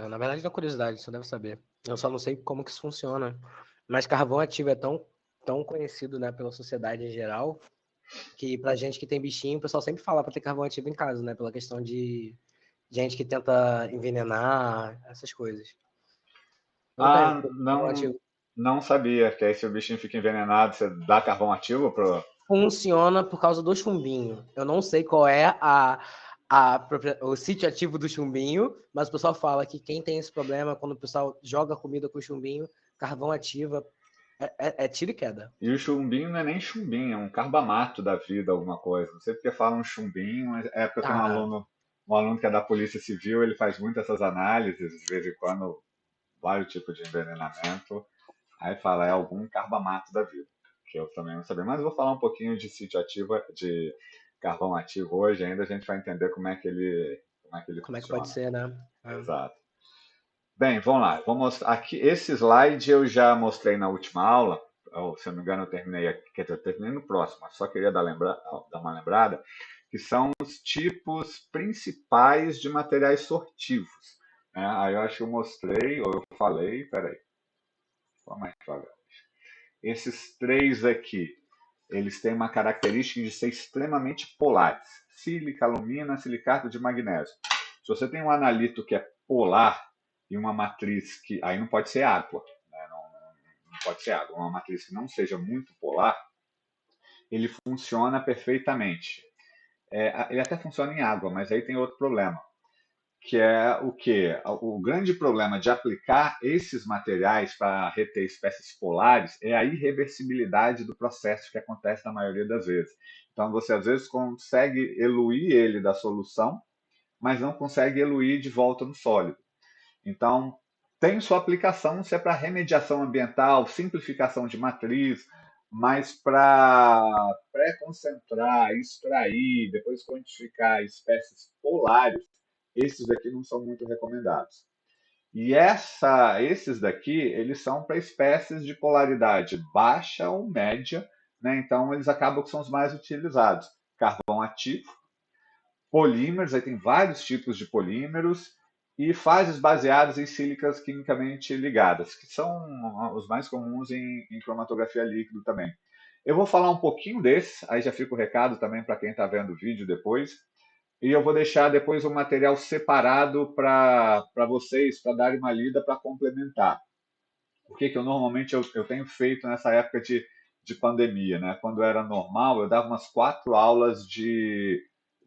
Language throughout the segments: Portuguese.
né? Na verdade, não é curiosidade, você deve saber. Eu só não sei como que isso funciona. Mas carvão ativo é tão conhecido, né, pela sociedade em geral, que pra gente que tem bichinho, o pessoal sempre fala pra ter carvão ativo em casa, né? Pela questão de gente que tenta envenenar, essas coisas. Eu tenho Ah, carvão não, ativo. não sabia que aí se o bichinho fica envenenado, você dá carvão ativo pro. Funciona por causa do chumbinho. Eu não sei qual é o sítio ativo do chumbinho, mas o pessoal fala que quem tem esse problema, quando o pessoal joga comida com chumbinho, carvão ativa, é tiro e queda. E o chumbinho não é nem chumbinho, é um carbamato da vida, alguma coisa. Não sei porque falam chumbinho, mas é porque eu tenho Ah, um aluno que é da Polícia Civil, ele faz muito essas análises, de vez em quando, vários tipos de envenenamento. Aí fala, é algum carbamato da vida, que eu também não sabia. Mas eu vou falar um pouquinho de sítio ativo, de carvão ativo hoje, ainda a gente vai entender como é que ele como é que pode funciona. ser, né? É. Exato. Bem, vamos lá. Vou mostrar aqui. Esse slide eu já mostrei na última aula. Ou, se eu não me engano, eu terminei aqui, quer dizer, eu terminei no próximo, mas só queria dar uma lembrada, que são os tipos principais de materiais sortivos. Né? Aí eu acho que eu mostrei, ou eu falei, peraí, vamos mais devagar. Esses três aqui, eles têm uma característica de ser extremamente polares. Sílica, alumina, silicato de magnésio. Se você tem um analito que é polar e uma matriz que aí não pode ser água, né? Não pode ser água, uma matriz que não seja muito polar, ele funciona perfeitamente. Ele até funciona em água, mas aí tem outro problema, que é o que? O grande problema de aplicar esses materiais para reter espécies polares é a irreversibilidade do processo que acontece na maioria das vezes. Então você às vezes consegue eluir ele da solução, mas não consegue eluir de volta no sólido. Então tem sua aplicação se é para remediação ambiental, simplificação de matriz, mas para pré-concentrar, extrair, depois quantificar espécies polares, esses daqui não são muito recomendados. E esses daqui, eles são para espécies de polaridade baixa ou média, né? Então eles acabam que são os mais utilizados. Carvão ativo, polímeros, aí tem vários tipos de polímeros, e fases baseadas em sílicas quimicamente ligadas, que são os mais comuns em cromatografia líquido também. Eu vou falar um pouquinho desses, aí já fica o recado também para quem está vendo o vídeo depois. E eu vou deixar depois um material separado para vocês, para darem uma lida para complementar. O que eu normalmente eu tenho feito nessa época de pandemia, né? Quando era normal, eu dava umas 4 aulas de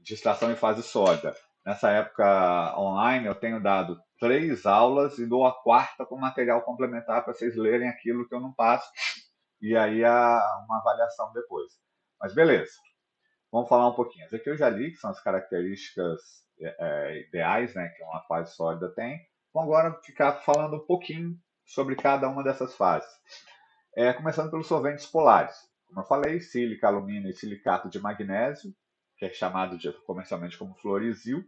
extração em fase sólida. Nessa época online, eu tenho dado 3 aulas e dou a quarta com material complementar para vocês lerem aquilo que eu não passo e aí uma avaliação depois. Mas beleza. Vamos falar um pouquinho. Esse aqui eu já li, que são as características ideais, né, que uma fase sólida tem. Vamos agora ficar falando um pouquinho sobre cada uma dessas fases. Começando pelos solventes polares. Como eu falei, sílica, alumínio e silicato de magnésio, que é chamado comercialmente como fluorizil.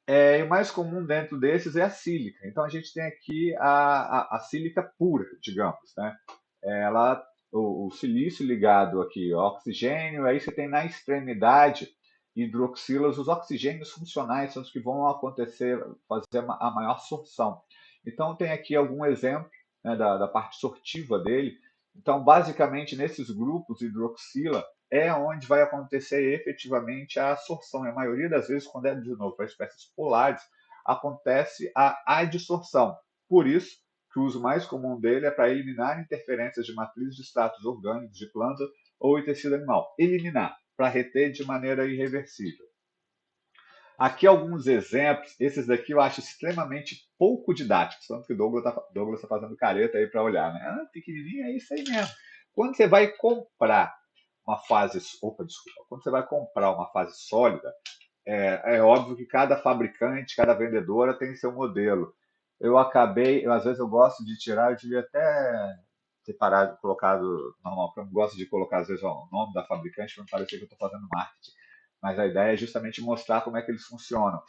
E o mais comum dentro desses é a sílica. Então a gente tem aqui a sílica pura, digamos, né? Ela, o silício ligado aqui ao oxigênio, aí você tem na extremidade hidroxilas, os oxigênios funcionais são os que vão acontecer, fazer a maior sorção. Então tem aqui algum exemplo, né, da parte sortiva dele. Então basicamente nesses grupos hidroxila é onde vai acontecer efetivamente a absorção. E a maioria das vezes, quando é de novo para espécies polares, acontece a adsorção. Por isso, que o uso mais comum dele é para eliminar interferências de matrizes de extratos orgânicos de planta ou de tecido animal. Eliminar, para reter de maneira irreversível. Aqui alguns exemplos, esses daqui eu acho extremamente pouco didáticos, tanto que o Douglas tá fazendo careta aí para olhar, né? Pequenininho é isso aí mesmo. Quando você vai comprar uma fase, quando você vai comprar uma fase sólida, é óbvio que cada fabricante, cada vendedora tem seu modelo. Às vezes eu gosto de tirar, eu devia até ter parado, colocado normal, porque eu não gosto de colocar às vezes o nome da fabricante para não parecer que eu estou fazendo marketing. Mas a ideia é justamente mostrar como é que eles funcionam.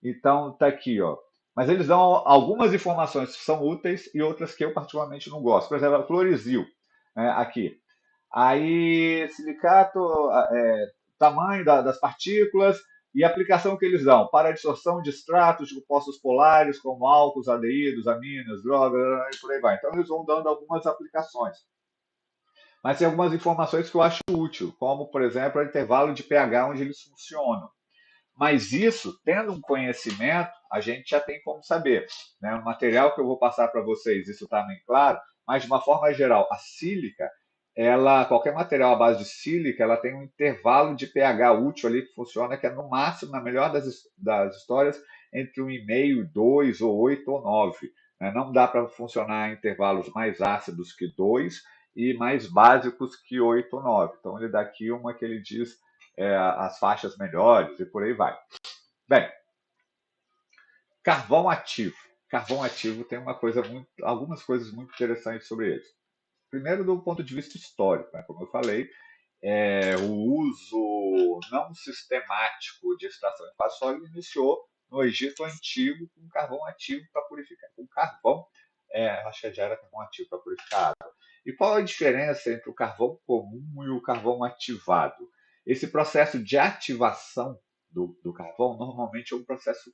Então, tá aqui, ó. Mas eles dão algumas informações que são úteis e outras que eu particularmente não gosto. Por exemplo, a clorizil, né, aqui. Aí, silicato, tamanho das partículas, E a aplicação que eles dão para a dissorção de extratos de compostos polares, como álcools, aldeídos, aminas, drogas, e por aí vai. Então, eles vão dando algumas aplicações. Mas tem algumas informações que eu acho útil, como, por exemplo, o intervalo de pH onde eles funcionam. Mas isso, tendo um conhecimento, a gente já tem como saber. Né? O material que eu vou passar para vocês, isso está bem claro, mas de uma forma geral, a sílica, qualquer material à base de sílica, ela tem um intervalo de pH útil ali que funciona, que é no máximo, na melhor das histórias, entre 1,5, 2, ou 8 ou 9. Né? Não dá para funcionar em intervalos mais ácidos que 2 e mais básicos que 8 ou 9. Então, ele dá aqui uma que ele diz as faixas melhores e por aí vai. Bem, carvão ativo. Carvão ativo tem algumas coisas muito interessantes sobre ele. Primeiro, do ponto de vista histórico, né? Como eu falei, o uso não sistemático de extração de faz sólido iniciou no Egito Antigo com carvão ativo para purificar. Com carvão, acho que já era carvão ativo para purificar água. E qual a diferença entre o carvão comum e o carvão ativado? Esse processo de ativação do carvão normalmente é um processo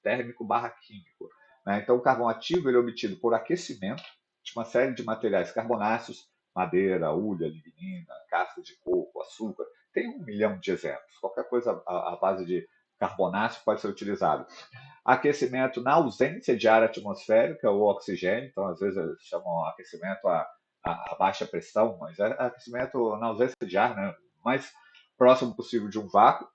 térmico barra químico. Né? Então, o carvão ativo ele é obtido por aquecimento de uma série de materiais carbonáceos, madeira, ulha, lignina, casca de coco, açúcar. Tem 1 milhão de exemplos. Qualquer coisa à base de carbonáceo pode ser utilizado. Aquecimento na ausência de ar atmosférico ou oxigênio, então às vezes eles chamam aquecimento a baixa pressão, mas é aquecimento na ausência de ar, né? Mais próximo possível de um vácuo,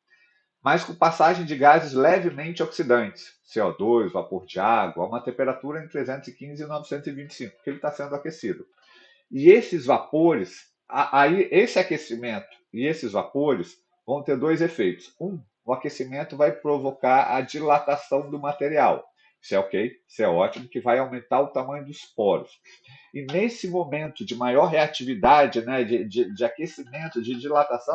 mas com passagem de gases levemente oxidantes, CO2, vapor de água, a uma temperatura entre 315 e 925, porque ele está sendo aquecido. E esses vapores, aí esse aquecimento e esses vapores vão ter dois efeitos. O aquecimento vai provocar a dilatação do material. Isso é ok, isso é ótimo, que vai aumentar o tamanho dos poros. E nesse momento de maior reatividade, né, de aquecimento, de dilatação,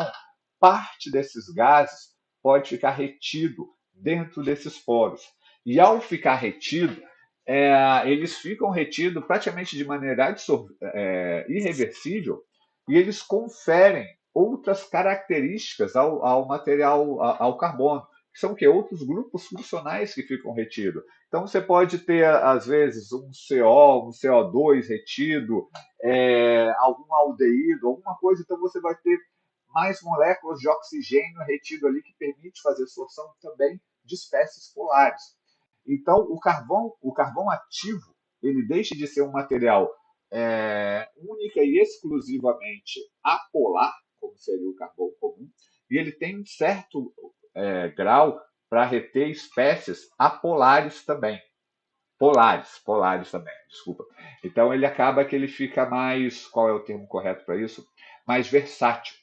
parte desses gases pode ficar retido dentro desses poros. E ao ficar retido, eles ficam retidos praticamente de maneira irreversível e eles conferem outras características ao material, ao carbono, que são que outros grupos funcionais que ficam retidos. Então você pode ter às vezes um CO, um CO2 retido, algum aldeído, alguma coisa. Então você vai ter mais moléculas de oxigênio retido ali que permite fazer sorção também de espécies polares. Então, o carvão ativo, ele deixa de ser um material única e exclusivamente apolar, como seria o carvão comum, e ele tem um certo grau para reter espécies apolares também. Polares também, desculpa. Então, ele acaba que ele fica mais, qual é o termo correto para isso? Mais versátil.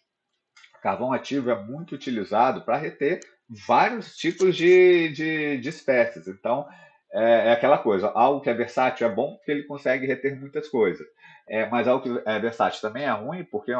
Carvão ativo é muito utilizado para reter vários tipos de espécies. Então, é aquela coisa, algo que é versátil é bom porque ele consegue reter muitas coisas. Mas algo que é versátil também é ruim porque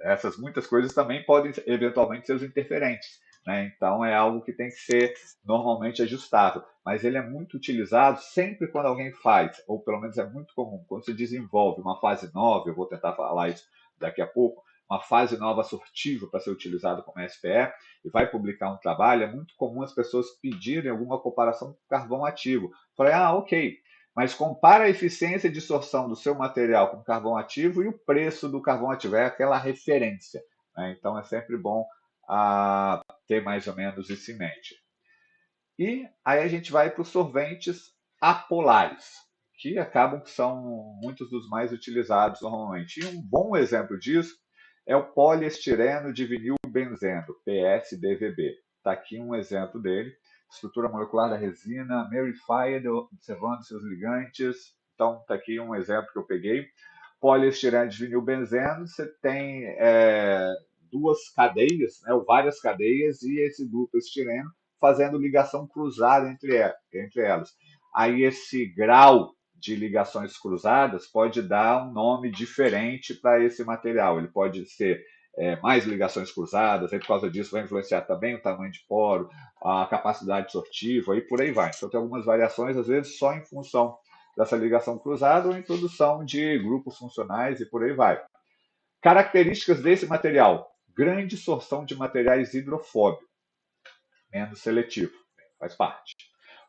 essas muitas coisas também podem eventualmente ser os interferentes. Né? Então, é algo que tem que ser normalmente ajustável. Mas ele é muito utilizado sempre quando alguém faz, ou pelo menos é muito comum, quando se desenvolve uma fase nova, eu vou tentar falar isso daqui a pouco, uma fase nova sortível para ser utilizado como SPE e vai publicar um trabalho, é muito comum as pessoas pedirem alguma comparação com carvão ativo. Falei, ok, mas compara a eficiência de sorção do seu material com carvão ativo e o preço do carvão ativo, é aquela referência. Né? Então é sempre bom ter mais ou menos isso em mente. E aí a gente vai para os solventes apolares, que acabam que são muitos dos mais utilizados normalmente. E um bom exemplo disso é o poliestireno de vinil benzeno, PSDVB. Está aqui um exemplo dele. Estrutura molecular da resina, Merified, observando seus ligantes. Então, está aqui um exemplo que eu peguei. Poliestireno de vinil benzeno, você tem duas cadeias, né, ou várias cadeias, e esse duplo estireno fazendo ligação cruzada entre elas. Aí esse grau de ligações cruzadas pode dar um nome diferente para esse material. Ele pode ser mais ligações cruzadas, aí por causa disso vai influenciar também o tamanho de poro, a capacidade sortiva e por aí vai. Então tem algumas variações, às vezes só em função dessa ligação cruzada ou introdução de grupos funcionais e por aí vai. Características desse material: grande sorção de materiais hidrofóbicos. menos seletivo, faz parte.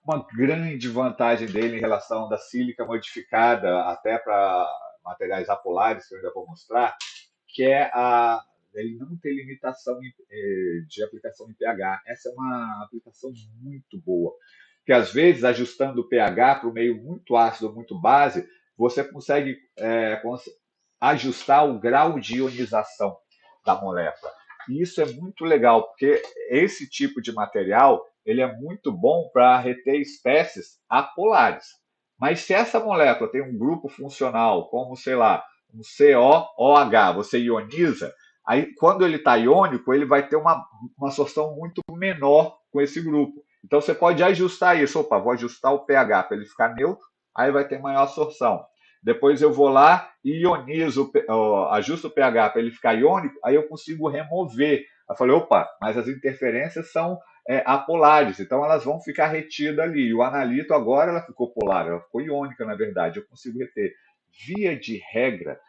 Uma grande vantagem dele em relação da sílica modificada, até para materiais apolares, que eu ainda vou mostrar, que é ele não tem limitação de aplicação em pH. Essa é uma aplicação muito boa. Porque às vezes, ajustando o pH para o meio muito ácido ou muito base, você consegue ajustar o grau de ionização da molécula. E isso é muito legal, porque esse tipo de material ele é muito bom para reter espécies apolares. Mas se essa molécula tem um grupo funcional, como, sei lá, um COOH, você ioniza, aí quando ele está iônico, ele vai ter uma absorção muito menor com esse grupo. Então você pode ajustar isso. Opa, vou ajustar o pH para ele ficar neutro, aí vai ter maior absorção. Depois eu vou lá e ionizo, ajusto o pH para ele ficar iônico, aí eu consigo remover. Eu falei, opa, mas as interferências são apolares, então elas vão ficar retidas ali. E o analito agora ela ficou polar, ela ficou iônica, na verdade, eu consigo reter. Via de regra,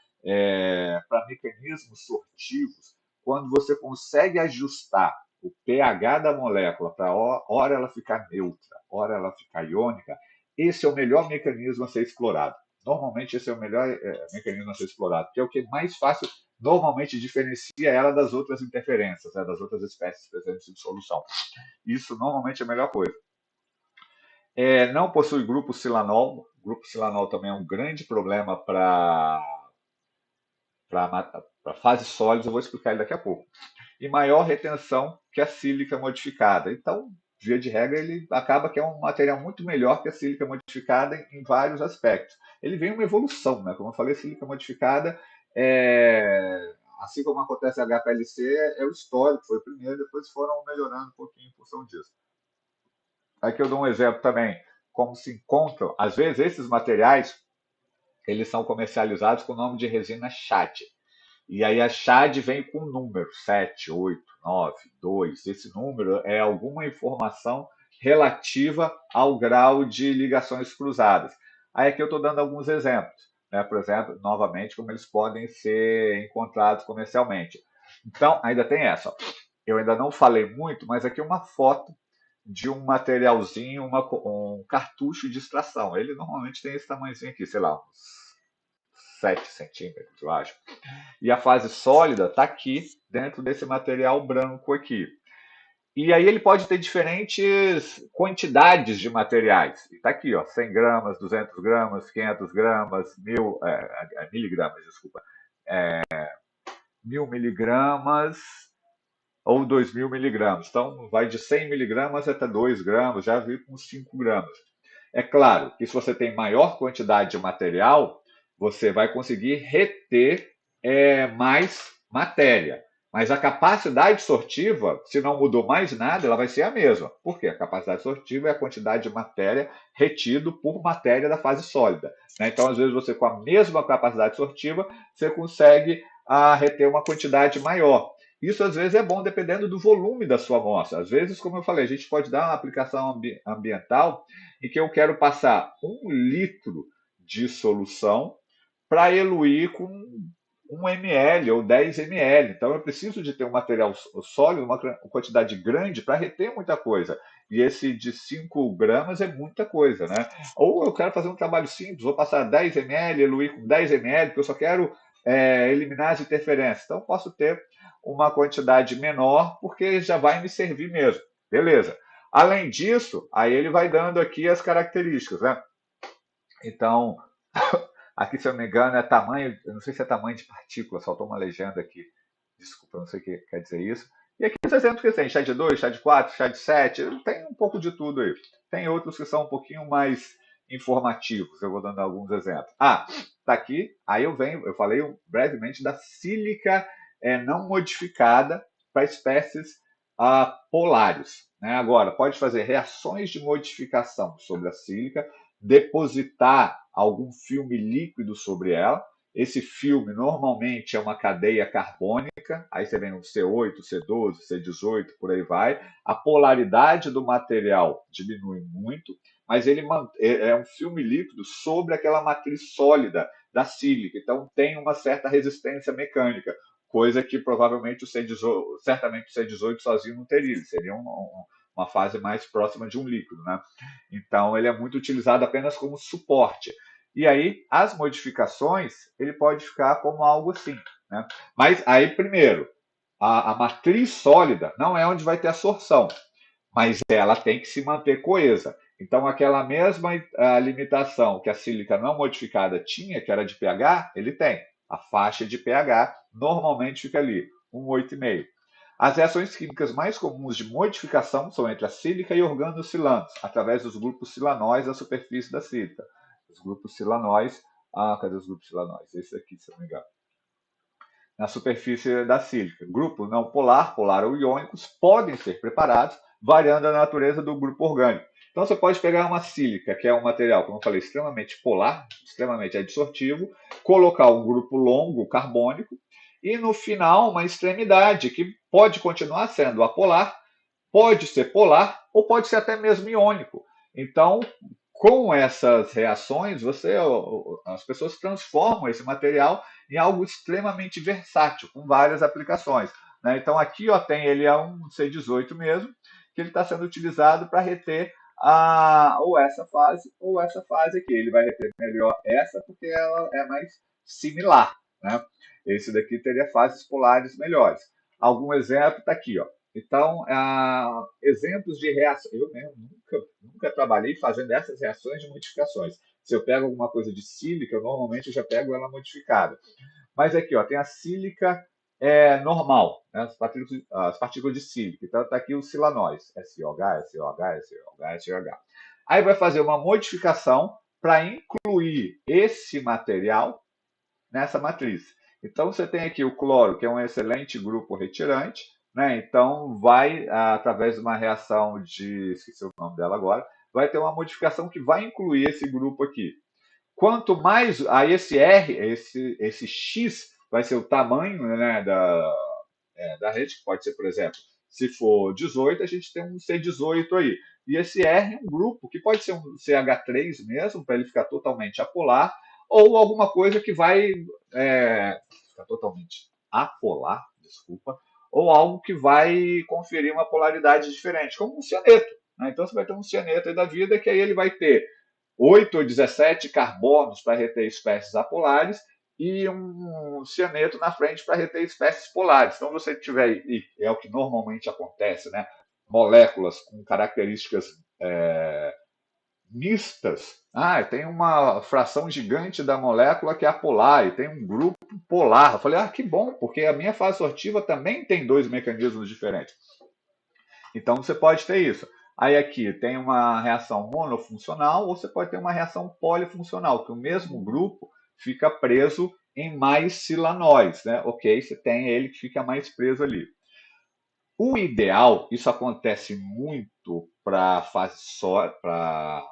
para mecanismos sortivos, quando você consegue ajustar o pH da molécula para hora ela ficar neutra, hora ela ficar iônica, esse é o melhor mecanismo a ser explorado. Normalmente esse é o melhor mecanismo a ser explorado, porque é o que mais fácil, normalmente diferencia ela das outras interferências, das outras espécies presentes em solução. Isso normalmente é a melhor coisa. Não possui grupo silanol. O grupo silanol também é um grande problema para fases sólidas, eu vou explicar ele daqui a pouco. E maior retenção que a sílica modificada. Então, via de regra, ele acaba que é um material muito melhor que a sílica modificada em vários aspectos. Ele vem uma evolução, né? Como eu falei, a sílica modificada, assim como acontece a HPLC, é o histórico, foi o primeiro, depois foram melhorando um pouquinho em função disso. Aqui eu dou um exemplo também, como se encontram, às vezes esses materiais, eles são comercializados com o nome de resina Chad. E aí a Chad vem com um número, 7, 8, 9, 2. Esse número é alguma informação relativa ao grau de ligações cruzadas. Aí aqui eu estou dando alguns exemplos, né? Por exemplo, novamente, como eles podem ser encontrados comercialmente. Então, ainda tem essa. Ó. Eu ainda não falei muito, mas aqui uma foto de um materialzinho, um cartucho de extração. Ele normalmente tem esse tamanhozinho aqui, sei lá, uns 7 centímetros, eu acho. E a fase sólida está aqui, dentro desse material branco aqui. E aí ele pode ter diferentes quantidades de materiais. Está aqui, ó, 100 gramas, 200 gramas, 500 gramas, miligramas, desculpa. 1000 miligramas ou 2000 miligramas. Então, vai de 100 miligramas até 2 gramas, já vi com 5 gramas. É claro que se você tem maior quantidade de material, você vai conseguir reter mais matéria. Mas a capacidade sortiva, se não mudou mais nada, ela vai ser a mesma. Por quê? A capacidade sortiva é a quantidade de matéria retido por matéria da fase sólida. Né? Então, às vezes, você com a mesma capacidade sortiva, você consegue reter uma quantidade maior. Isso, às vezes, é bom dependendo do volume da sua amostra. Às vezes, como eu falei, a gente pode dar uma aplicação ambiental em que eu quero passar 1 litro de solução para eluir com 1 ml ou 10 ml. Então, eu preciso de ter um material sólido, uma quantidade grande para reter muita coisa. E esse de 5 gramas é muita coisa, né? Ou eu quero fazer um trabalho simples, vou passar 10 ml, eluir com 10 ml, porque eu só quero eliminar as interferências. Então, posso ter uma quantidade menor, porque já vai me servir mesmo. Beleza. Além disso, aí ele vai dando aqui as características, né? Então, aqui, se eu não me engano, é tamanho, eu não sei se é tamanho de partícula, faltou uma legenda aqui. Desculpa, eu não sei o que quer dizer isso. E aqui os exemplos que tem, chá de 2, chá de 4, chá de 7, tem um pouco de tudo aí. Tem outros que são um pouquinho mais informativos, eu vou dando alguns exemplos. Tá aqui, aí eu falei brevemente da sílica não modificada para espécies polares. Né? Agora, pode fazer reações de modificação sobre a sílica, depositar algum filme líquido sobre ela. Esse filme normalmente é uma cadeia carbônica, aí você vem o C8, C12, C18, por aí vai. A polaridade do material diminui muito, mas ele é um filme líquido sobre aquela matriz sólida da sílica, então tem uma certa resistência mecânica, coisa que provavelmente certamente o C18 sozinho não teria, ele seria uma fase mais próxima de um líquido, né? Então, ele é muito utilizado apenas como suporte. E aí, as modificações, ele pode ficar como algo assim, né? Mas aí, primeiro, a matriz sólida não é onde vai ter a sorção, mas ela tem que se manter coesa. Então, aquela mesma limitação que a sílica não modificada tinha, que era de pH, ele tem. A faixa de pH normalmente fica ali, 1,8,5. As reações químicas mais comuns de modificação são entre a sílica e organocilanos, através dos grupos silanóis da superfície da sílica. Os grupos silanóis. Cadê os grupos silanóis? Esse aqui, se eu não me engano. Na superfície da sílica. Grupo não polar, polar ou iônicos, podem ser preparados, variando a natureza do grupo orgânico. Então, você pode pegar uma sílica, que é um material, como eu falei, extremamente polar, extremamente adsortivo, colocar um grupo longo carbônico, e no final, uma extremidade, que pode continuar sendo apolar, pode ser polar, ou pode ser até mesmo iônico. Então, com essas reações, as pessoas transformam esse material em algo extremamente versátil, com várias aplicações, né? Então, aqui tem ele é um C18 mesmo, que ele está sendo utilizado para reter ou essa fase aqui. Ele vai reter melhor essa porque ela é mais similar, né? Esse daqui teria fases polares melhores. Algum exemplo está aqui, ó. Então, exemplos de reação. Eu mesmo nunca trabalhei fazendo essas reações de modificações. Se eu pego alguma coisa de sílica, normalmente eu já pego ela modificada. Mas aqui, ó, tem a sílica normal, né? As partículas de sílica. Então, está aqui o silanóis. SiOH, SiOH, SiOH, SiOH. Aí vai fazer uma modificação para incluir esse material nessa matriz. Então, você tem aqui o cloro, que é um excelente grupo retirante, né? Então, vai, através de uma reação esqueci o nome dela agora, vai ter uma modificação que vai incluir esse grupo aqui. Quanto mais, aí esse R, esse X, vai ser o tamanho, né, da rede, que pode ser, por exemplo, se for 18, a gente tem um C18 aí. E esse R é um grupo, que pode ser um CH3 mesmo, para ele ficar totalmente apolar, ou alguma coisa que vai ficar totalmente apolar, desculpa, ou algo que vai conferir uma polaridade diferente, como um cianeto, né? Então você vai ter um cianeto aí da vida, que aí ele vai ter 8 ou 17 carbonos para reter espécies apolares e um cianeto na frente para reter espécies polares. Então, você tiver, e é o que normalmente acontece, né? Moléculas com características mistas. Tem uma fração gigante da molécula que é apolar e tem um grupo polar. Eu falei, que bom, porque a minha fase sortiva também tem dois mecanismos diferentes. Então, você pode ter isso. Aí aqui tem uma reação monofuncional ou você pode ter uma reação polifuncional, que o mesmo grupo fica preso em mais silanóis, né? Ok, você tem ele que fica mais preso ali. O ideal, isso acontece muito para fase só, para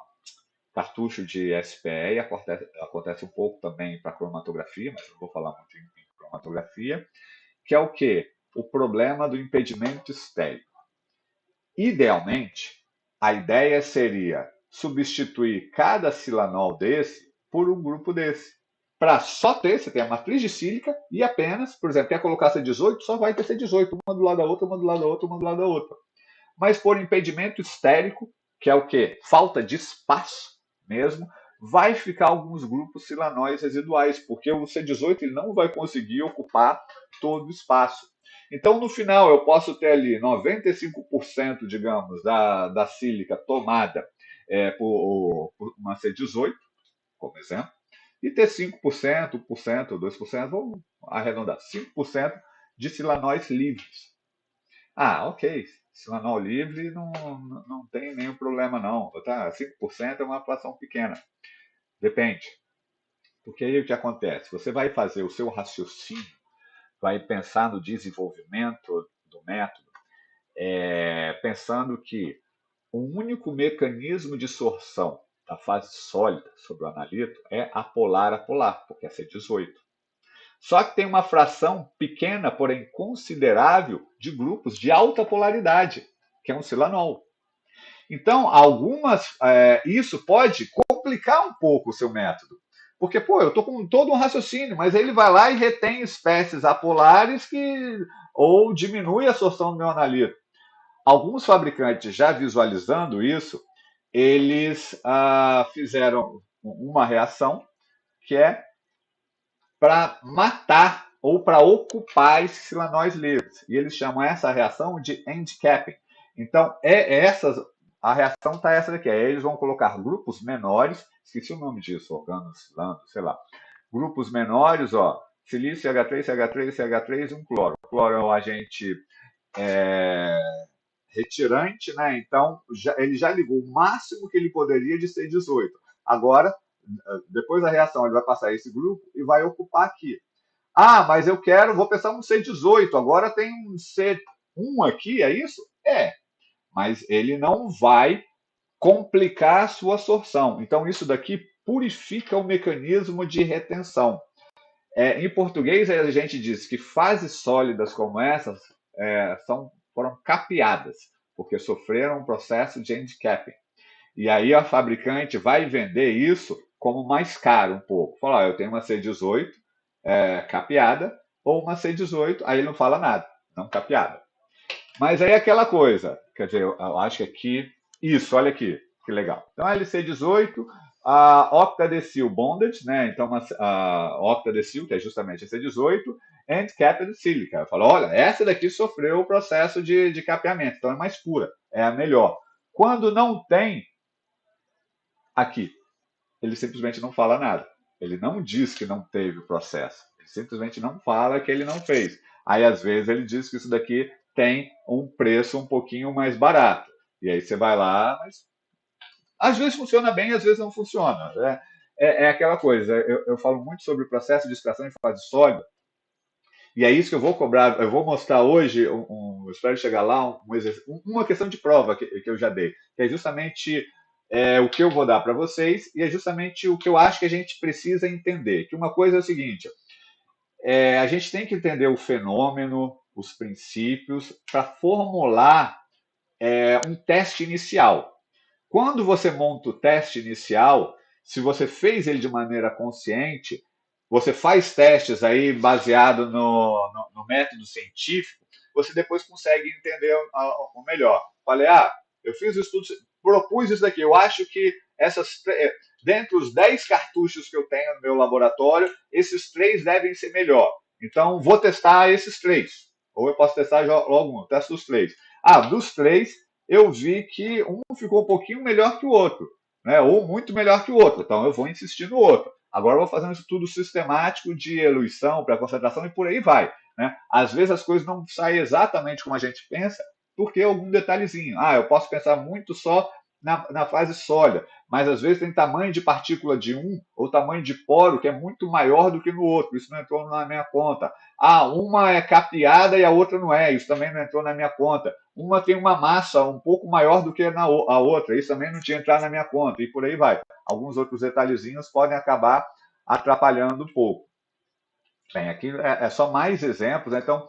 cartucho de SPE, acontece um pouco também para cromatografia, mas não vou falar muito em cromatografia, que é o quê? O problema do impedimento estéreo. Idealmente, a ideia seria substituir cada silanol desse por um grupo desse. Para só ter, você tem a matriz de sílica e apenas, por exemplo, quer colocar C18, só vai ter C18, uma do lado da outra, uma do lado da outra, uma do lado da outra. Mas por impedimento estérico, que é o quê? Falta de espaço mesmo, vai ficar alguns grupos silanóis residuais, porque o C18 ele não vai conseguir ocupar todo o espaço. Então, no final, eu posso ter ali 95%, digamos, da sílica tomada por uma C18, como exemplo, e ter 5%, 1%, 2%, vamos arredondar, 5% de silanóis livres. Ok, silanol livre não tem nenhum problema não, tá? 5% é uma fração pequena, depende. Porque aí o que acontece? Você vai fazer o seu raciocínio, vai pensar no desenvolvimento do método, pensando que o único mecanismo de sorção da fase sólida sobre o analito é apolar-apolar, porque é C18. Só que tem uma fração pequena, porém considerável, de grupos de alta polaridade, que é um silanol. Então, isso pode complicar um pouco o seu método. Porque, eu estou com todo um raciocínio, mas ele vai lá e retém espécies apolares ou diminui a sorção do meu analito. Alguns fabricantes já visualizando isso, eles fizeram uma reação que é para matar ou para ocupar esses silanóis livres. E eles chamam essa reação de end capping. Então, a reação está essa daqui. Aí eles vão colocar grupos menores, esqueci o nome disso, organos, lando, sei lá. Grupos menores, ó, silício, CH3, CH3, CH3 e um cloro. O cloro é um agente é, retirante, né? Então, ele já ligou o máximo que ele poderia de C18. Agora, depois da reação, ele vai passar esse grupo e vai ocupar aqui. Ah, mas eu quero, vou pensar um C18, agora tem um C1 aqui, é isso? É, mas ele não vai complicar a sua absorção. Então, isso daqui purifica o mecanismo de retenção. Em português, a gente diz que fases sólidas como essas foram capeadas, porque sofreram um processo de handicaping. E aí a fabricante vai vender isso como mais caro um pouco. Fala, eu tenho uma C18 capeada ou uma C18, aí ele não fala nada, não capeada. Mas aí é aquela coisa, quer dizer, eu acho que aqui, isso, olha aqui, que legal. Então LC18, a octadecil bonded, né? Então a octadecil, que é justamente a C18, and capped silica. Fala, olha, essa daqui sofreu o processo de capeamento, então é mais pura, é a melhor. Quando não tem, aqui, ele simplesmente não fala nada. Ele não diz que não teve o processo. Ele simplesmente não fala que ele não fez. Aí, às vezes, ele diz que isso daqui tem um preço um pouquinho mais barato. E aí você vai lá, mas às vezes funciona bem, às vezes não funciona. É aquela coisa. Eu falo muito sobre o processo de extração em fase sólida. E é isso que eu vou cobrar. Eu vou mostrar hoje, espero chegar lá, uma questão de prova que eu já dei, que é justamente o que eu vou dar para vocês e é justamente o que eu acho que a gente precisa entender. Que uma coisa é o seguinte: a gente tem que entender o fenômeno, os princípios, para formular um teste inicial. Quando você monta o teste inicial, se você fez ele de maneira consciente, você faz testes aí baseado no método científico, você depois consegue entender o melhor. Falei, eu fiz o estudo, propus isso daqui, eu acho que dentre os 10 cartuchos que eu tenho no meu laboratório, esses 3 devem ser melhor. Então, vou testar esses 3. Ou eu posso testar logo um, testo os 3. Dos 3, eu vi que um ficou um pouquinho melhor que o outro, né? Ou muito melhor que o outro. Então, eu vou insistir no outro. Agora eu vou fazer um estudo sistemático de eluição para concentração e por aí vai. Né? Às vezes as coisas não saem exatamente como a gente pensa, porque algum detalhezinho. Eu posso pensar muito só na fase sólida, mas às vezes tem tamanho de partícula de um ou tamanho de poro que é muito maior do que no outro. Isso não entrou na minha conta. Uma é capeada e a outra não é. Isso também não entrou na minha conta. Uma tem uma massa um pouco maior do que a outra. Isso também não tinha entrado na minha conta. E por aí vai. Alguns outros detalhezinhos podem acabar atrapalhando um pouco. Bem, aqui é só mais exemplos. Né? Então,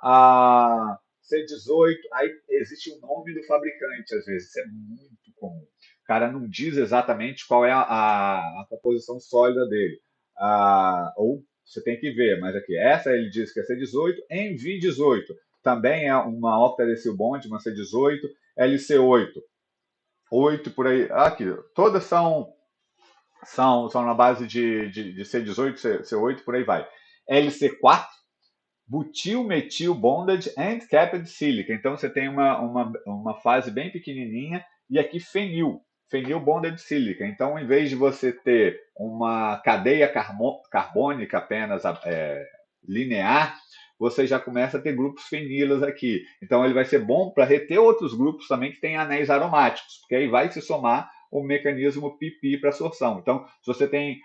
a C18, aí existe o nome do fabricante, às vezes. Isso é muito comum. O cara não diz exatamente qual é a composição sólida dele. Ou você tem que ver, mas aqui, essa ele diz que é C18, NV18 também é uma octadecil bond, uma C18, LC8, 8 por aí. Aqui, todas são na base de C18, C8, por aí vai. LC4, butil metil bonded and capped silica. Então você tem uma fase bem pequenininha e aqui fenil bonded silica. Então, em vez de você ter uma cadeia carbônica apenas linear, você já começa a ter grupos fenilas aqui. Então, ele vai ser bom para reter outros grupos também que têm anéis aromáticos, porque aí vai se somar o mecanismo pipi para absorção. Então, se você tem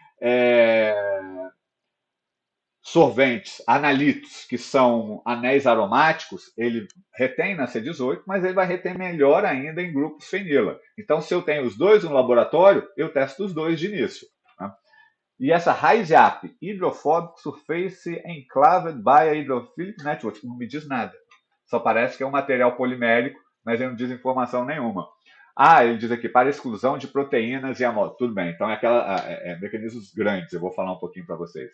sorventes, analitos, que são anéis aromáticos, ele retém na C18, mas ele vai reter melhor ainda em grupos fenila. Então, se eu tenho os dois no laboratório, eu testo os dois de início. Né? E essa RISE-AP, Hydrophobic Surface Enclaved by a Hydrophilic Network, não me diz nada. Só parece que é um material polimérico, mas ele não diz informação nenhuma. Ele diz aqui, para exclusão de proteínas e amônio. Tudo bem, então mecanismos grandes, eu vou falar um pouquinho para vocês.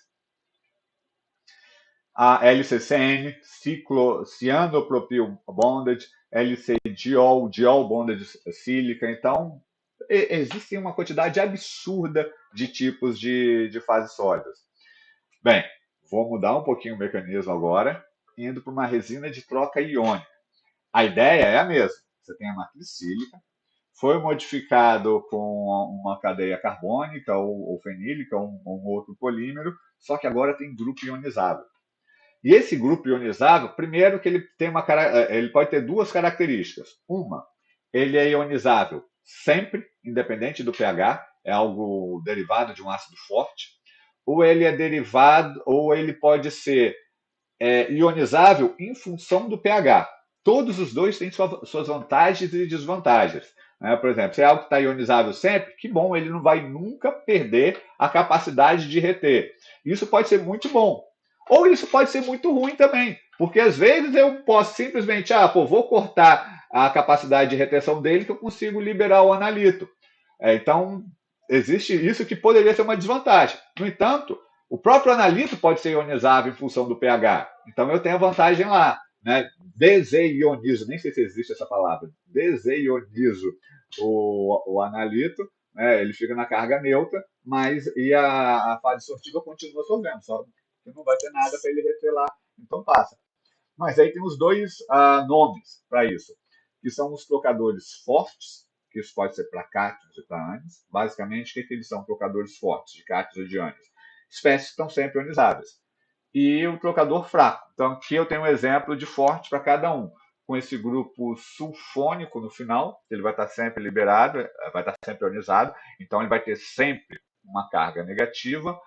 a LCCN, cianopropyl bonded, LC-diol, diol bonded sílica. Então, existe uma quantidade absurda de tipos de fases sólidas. Bem, vou mudar um pouquinho o mecanismo agora, indo para uma resina de troca iônica. A ideia é a mesma. Você tem a matriz sílica, foi modificado com uma cadeia carbônica ou fenílica, um outro polímero, só que agora tem grupo ionizado. E esse grupo ionizado, primeiro que ele pode ter duas características. Uma, ele é ionizável sempre, independente do pH, é algo derivado de um ácido forte, ou ele é derivado, ou ele pode ser ionizável em função do pH. Todos os dois têm suas vantagens e desvantagens. Né? Por exemplo, se é algo que está ionizável sempre, que bom, ele não vai nunca perder a capacidade de reter. Isso pode ser muito bom. Ou isso pode ser muito ruim também. Porque às vezes eu posso simplesmente, vou cortar a capacidade de retenção dele que eu consigo liberar o analito. Então, existe isso que poderia ser uma desvantagem. No entanto, o próprio analito pode ser ionizável em função do pH. Então eu tenho a vantagem lá. Né? Desionizo, nem sei se existe essa palavra, desionizo o analito, né? Ele fica na carga neutra, mas a fase sortiva continua solvendo, só que não vai ter nada para ele reter lá, então passa. Mas aí tem os dois nomes para isso, que são os trocadores fortes, que isso pode ser para cátions e para ânions. Basicamente, o que eles são? Trocadores fortes, de cátions e de ânions. Espécies que estão sempre ionizáveis. E o trocador fraco. Então, aqui eu tenho um exemplo de forte para cada um, com esse grupo sulfônico no final, ele vai estar sempre liberado, vai estar sempre ionizado, então ele vai ter sempre uma carga negativa,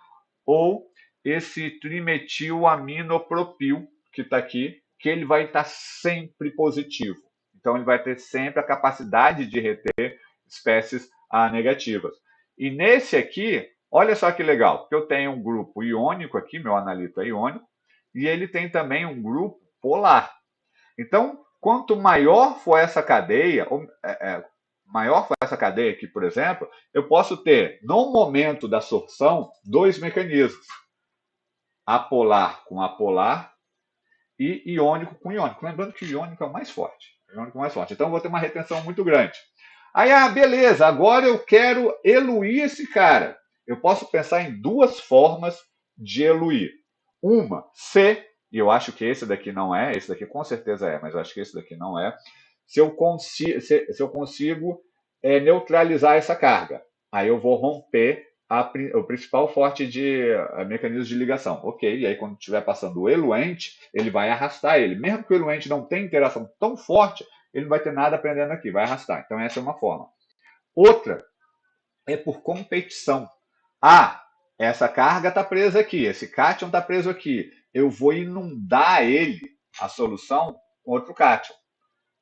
ou esse trimetilaminopropil, que está aqui, que ele vai estar sempre positivo. Então, ele vai ter sempre a capacidade de reter espécies negativas. E nesse aqui, olha só que legal, porque eu tenho um grupo iônico aqui, meu analito é iônico, e ele tem também um grupo polar. Então, quanto maior for essa cadeia, aqui, por exemplo, eu posso ter, no momento da sorção, dois mecanismos. Apolar com apolar e iônico com iônico. Lembrando que o iônico é o mais forte. Então, eu vou ter uma retenção muito grande. Aí, beleza, agora eu quero eluir esse cara. Eu posso pensar em duas formas de eluir. Uma, e eu acho que esse daqui não é, esse daqui com certeza é, mas eu acho que esse daqui não é. Se eu consigo neutralizar essa carga, aí eu vou romper o principal forte de mecanismo de ligação. Ok, e aí quando estiver passando o eluente, ele vai arrastar ele. Mesmo que o eluente não tenha interação tão forte, ele não vai ter nada prendendo aqui, vai arrastar. Então essa é uma forma. Outra é por competição. Essa carga está presa aqui, esse cátion está preso aqui. Eu vou inundar ele, a solução, com outro cátion.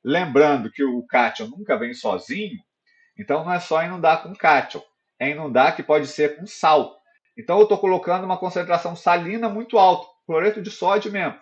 Lembrando que o cátion nunca vem sozinho, então não é só inundar com cátion, é inundar que pode ser com sal. Então eu estou colocando uma concentração salina muito alta, cloreto de sódio mesmo.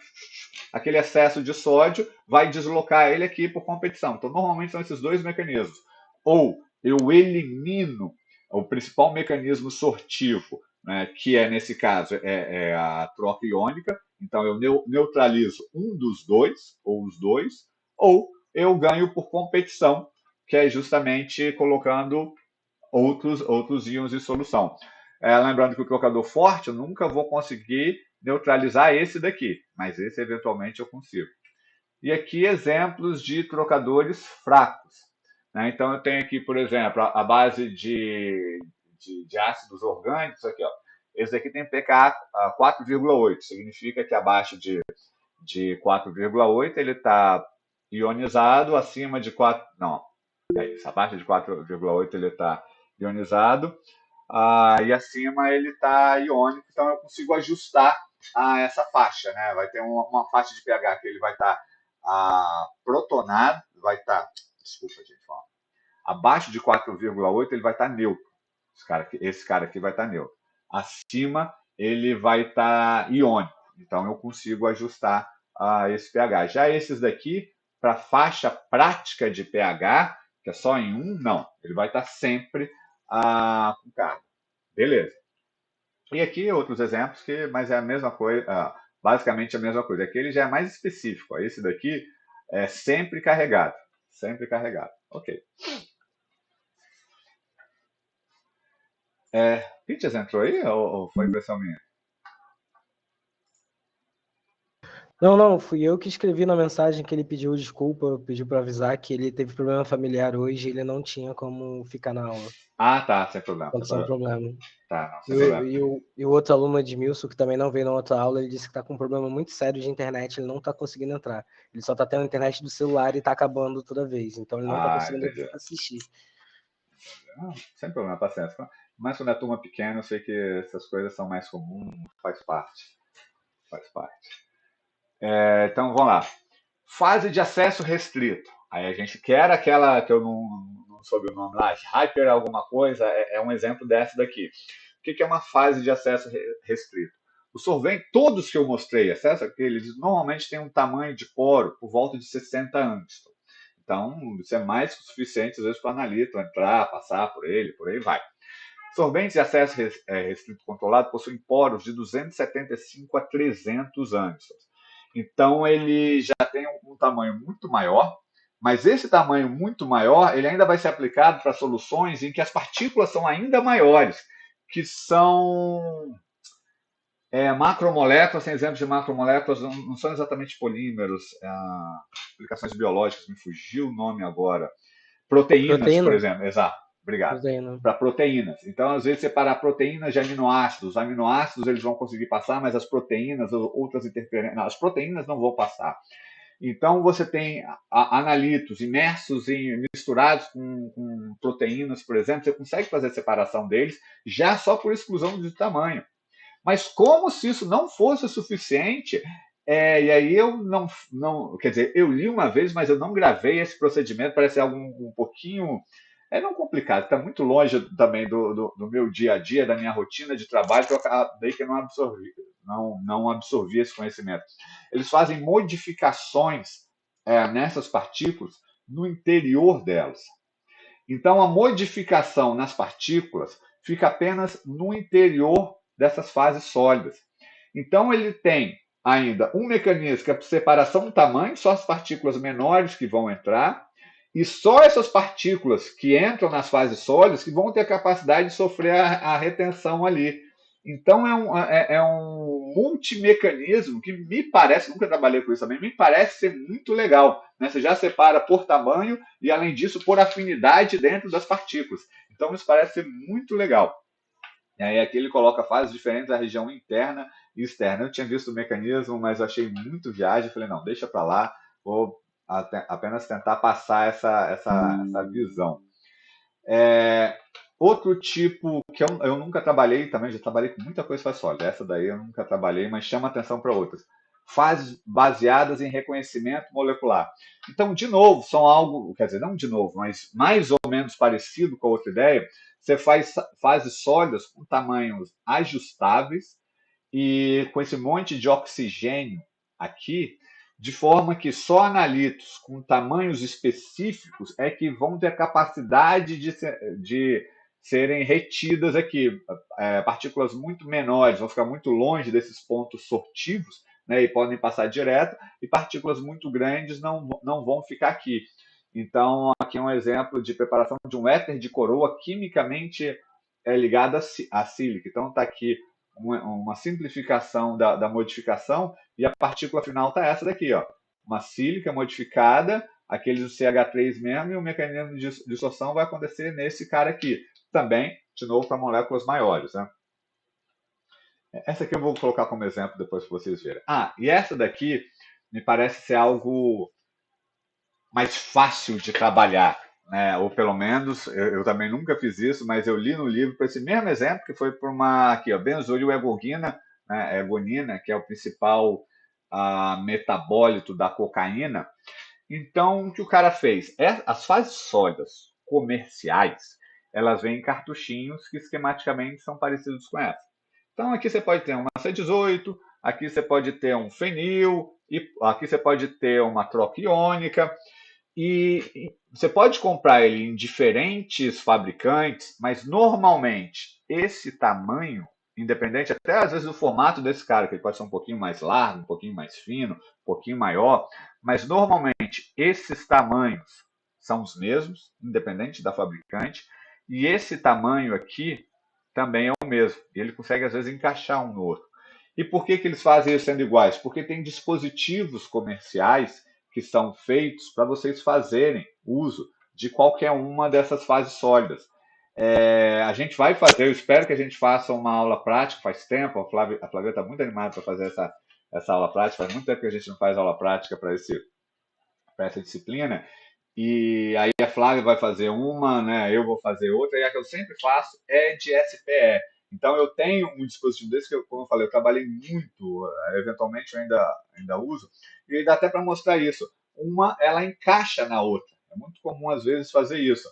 Aquele excesso de sódio vai deslocar ele aqui por competição. Então normalmente são esses dois mecanismos. Ou eu elimino o principal mecanismo sortivo, né, que é nesse caso é a troca iônica. Então eu neutralizo um dos dois, ou os dois, ou eu ganho por competição, que é justamente colocando outros íons em solução. Lembrando que o trocador forte eu nunca vou conseguir neutralizar esse daqui, mas esse eventualmente eu consigo. E aqui exemplos de trocadores fracos. Né? Então eu tenho aqui, por exemplo, a base de ácidos orgânicos, aqui, ó. Esse aqui tem pKa 4,8, significa que abaixo de 4,8 ele está ionizado, acima de 4. Não, abaixo de 4,8 ele está ionizado, e acima ele está iônico, então eu consigo ajustar essa faixa, né? Vai ter uma faixa de pH que ele vai estar protonado, desculpa, gente, ó, abaixo de 4,8 ele vai estar neutro. Esse cara aqui vai estar neutro. Acima ele vai estar iônico, então eu consigo ajustar esse pH. Já esses daqui, para faixa prática de pH, que é só em 1, não. Ele vai estar sempre com carga. Beleza. E aqui outros exemplos, mas é a mesma coisa, basicamente a mesma coisa. Aquele já é mais específico. Ó. Esse daqui é sempre carregado. Sempre carregado. Ok. Pitches entrou aí ou foi impressão minha? Não, não, fui eu que escrevi na mensagem que ele pediu desculpa, pediu para avisar que ele teve problema familiar hoje e ele não tinha como ficar na aula. Ah, tá, sem problema. Sem Aconteceu um problema. problema. Tá, não, E sem o, problema. e o, e o outro aluno, Edmilson, que também não veio na outra aula, ele disse que está com um problema muito sério de internet, ele não está conseguindo entrar. Ele só está tendo internet do celular e está acabando toda vez, então ele não está Ah, conseguindo entendi. assistir. Não, sem problema, paciência. Mas quando é turma pequena, eu sei que essas coisas são mais comuns, faz parte. Faz parte. Então, vamos lá. Fase de acesso restrito. Aí a gente quer aquela que eu não soube o nome lá, Hyper alguma coisa, é um exemplo dessa daqui. O que é uma fase de acesso restrito? O sorvete, todos que eu mostrei, acesso aqueles, normalmente tem um tamanho de poro por volta de 60 angstroms. Então, isso é mais que o suficiente, às vezes, para o analito entrar, passar por ele, por aí vai. Sorventes de acesso restrito controlado possuem poros de 275 a 300 angstroms. Então, ele já tem um tamanho muito maior, mas esse tamanho muito maior, ele ainda vai ser aplicado para soluções em que as partículas são ainda maiores, que são macromoléculas, tem exemplos de macromoléculas, não são exatamente polímeros, aplicações biológicas, me fugiu o nome agora. Proteínas, por Proteína? exemplo, exato, obrigado. Proteína. Para proteínas. Então, às vezes, separar proteínas de aminoácidos. Os aminoácidos eles vão conseguir passar, mas as proteínas, outras interferências. Não, as proteínas não vão passar. Então, você tem analitos imersos em misturados com proteínas, por exemplo, você consegue fazer a separação deles já só por exclusão de tamanho. Mas como se isso não fosse suficiente, e aí eu não, quer dizer, eu li uma vez, mas eu não gravei esse procedimento, parece algo um pouquinho, não complicado, está muito longe também do meu dia a dia, da minha rotina de trabalho, que eu acabei que eu não absorvi esse conhecimento. Eles fazem modificações nessas partículas no interior delas. Então, a modificação nas partículas fica apenas no interior dessas fases sólidas. Então, ele tem ainda um mecanismo que é a separação do tamanho, só as partículas menores que vão entrar, e só essas partículas que entram nas fases sólidas que vão ter a capacidade de sofrer a retenção ali. Então, é um multimecanismo que me parece, nunca trabalhei com isso também, me parece ser muito legal. Né? Você já separa por tamanho e, além disso, por afinidade dentro das partículas. Então, isso parece ser muito legal. E aí aqui ele coloca fases diferentes da região interna e externa. Eu tinha visto o mecanismo, mas eu achei muito viagem. Falei, não, deixa para lá, vou apenas tentar passar essa visão. Outro tipo que eu nunca trabalhei também, já trabalhei com muita coisa faz sólida. Essa daí eu nunca trabalhei, mas chama atenção para outras. Fases baseadas em reconhecimento molecular. Então, de novo, são algo, quer dizer, não de novo, mas mais ou menos parecido com a outra ideia. Você faz fases sólidas com tamanhos ajustáveis e com esse monte de oxigênio aqui, de forma que só analitos com tamanhos específicos é que vão ter a capacidade de serem retidas aqui. Partículas muito menores vão ficar muito longe desses pontos sortivos, né, e podem passar direto, e partículas muito grandes não vão ficar aqui. Então, aqui é um exemplo de preparação de um éter de coroa quimicamente ligado a sílica. Então, está aqui uma simplificação da modificação e a partícula final está essa daqui, ó, uma sílica modificada, aquele do CH3 mesmo, e o mecanismo de dissorção vai acontecer nesse cara aqui, também, de novo, para moléculas maiores. Né? Essa aqui eu vou colocar como exemplo depois para vocês verem. E essa daqui me parece ser algo mais fácil de trabalhar, né? Ou pelo menos, eu também nunca fiz isso, mas eu li no livro para esse mesmo exemplo, que foi por uma aqui, ó, benzoileuergonina, né? Ergonina, que é o principal metabólito da cocaína. Então, o que o cara fez? As fases sólidas comerciais, elas vêm em cartuchinhos que esquematicamente são parecidos com essa. Então, aqui você pode ter uma C18, aqui você pode ter um fenil, e aqui você pode ter uma troca iônica, e você pode comprar ele em diferentes fabricantes, mas normalmente esse tamanho independente até às vezes do formato desse cara, que ele pode ser um pouquinho mais largo, um pouquinho mais fino, um pouquinho maior, mas normalmente esses tamanhos são os mesmos, independente da fabricante, e esse tamanho aqui também é o mesmo. E ele consegue às vezes encaixar um no outro. E por que eles fazem isso sendo iguais? Porque tem dispositivos comerciais que são feitos para vocês fazerem uso de qualquer uma dessas fases sólidas. A gente vai fazer, eu espero que a gente faça uma aula prática, faz tempo, a Flávia está muito animada para fazer essa aula prática, faz muito tempo que a gente não faz aula prática para essa disciplina, e aí a Flávia vai fazer uma, né, eu vou fazer outra, e a que eu sempre faço é de SPE. Então eu tenho um dispositivo desse que, como eu falei, eu trabalhei muito, eventualmente eu ainda uso, e dá até para mostrar isso. Uma, ela encaixa na outra. É muito comum, às vezes, fazer isso.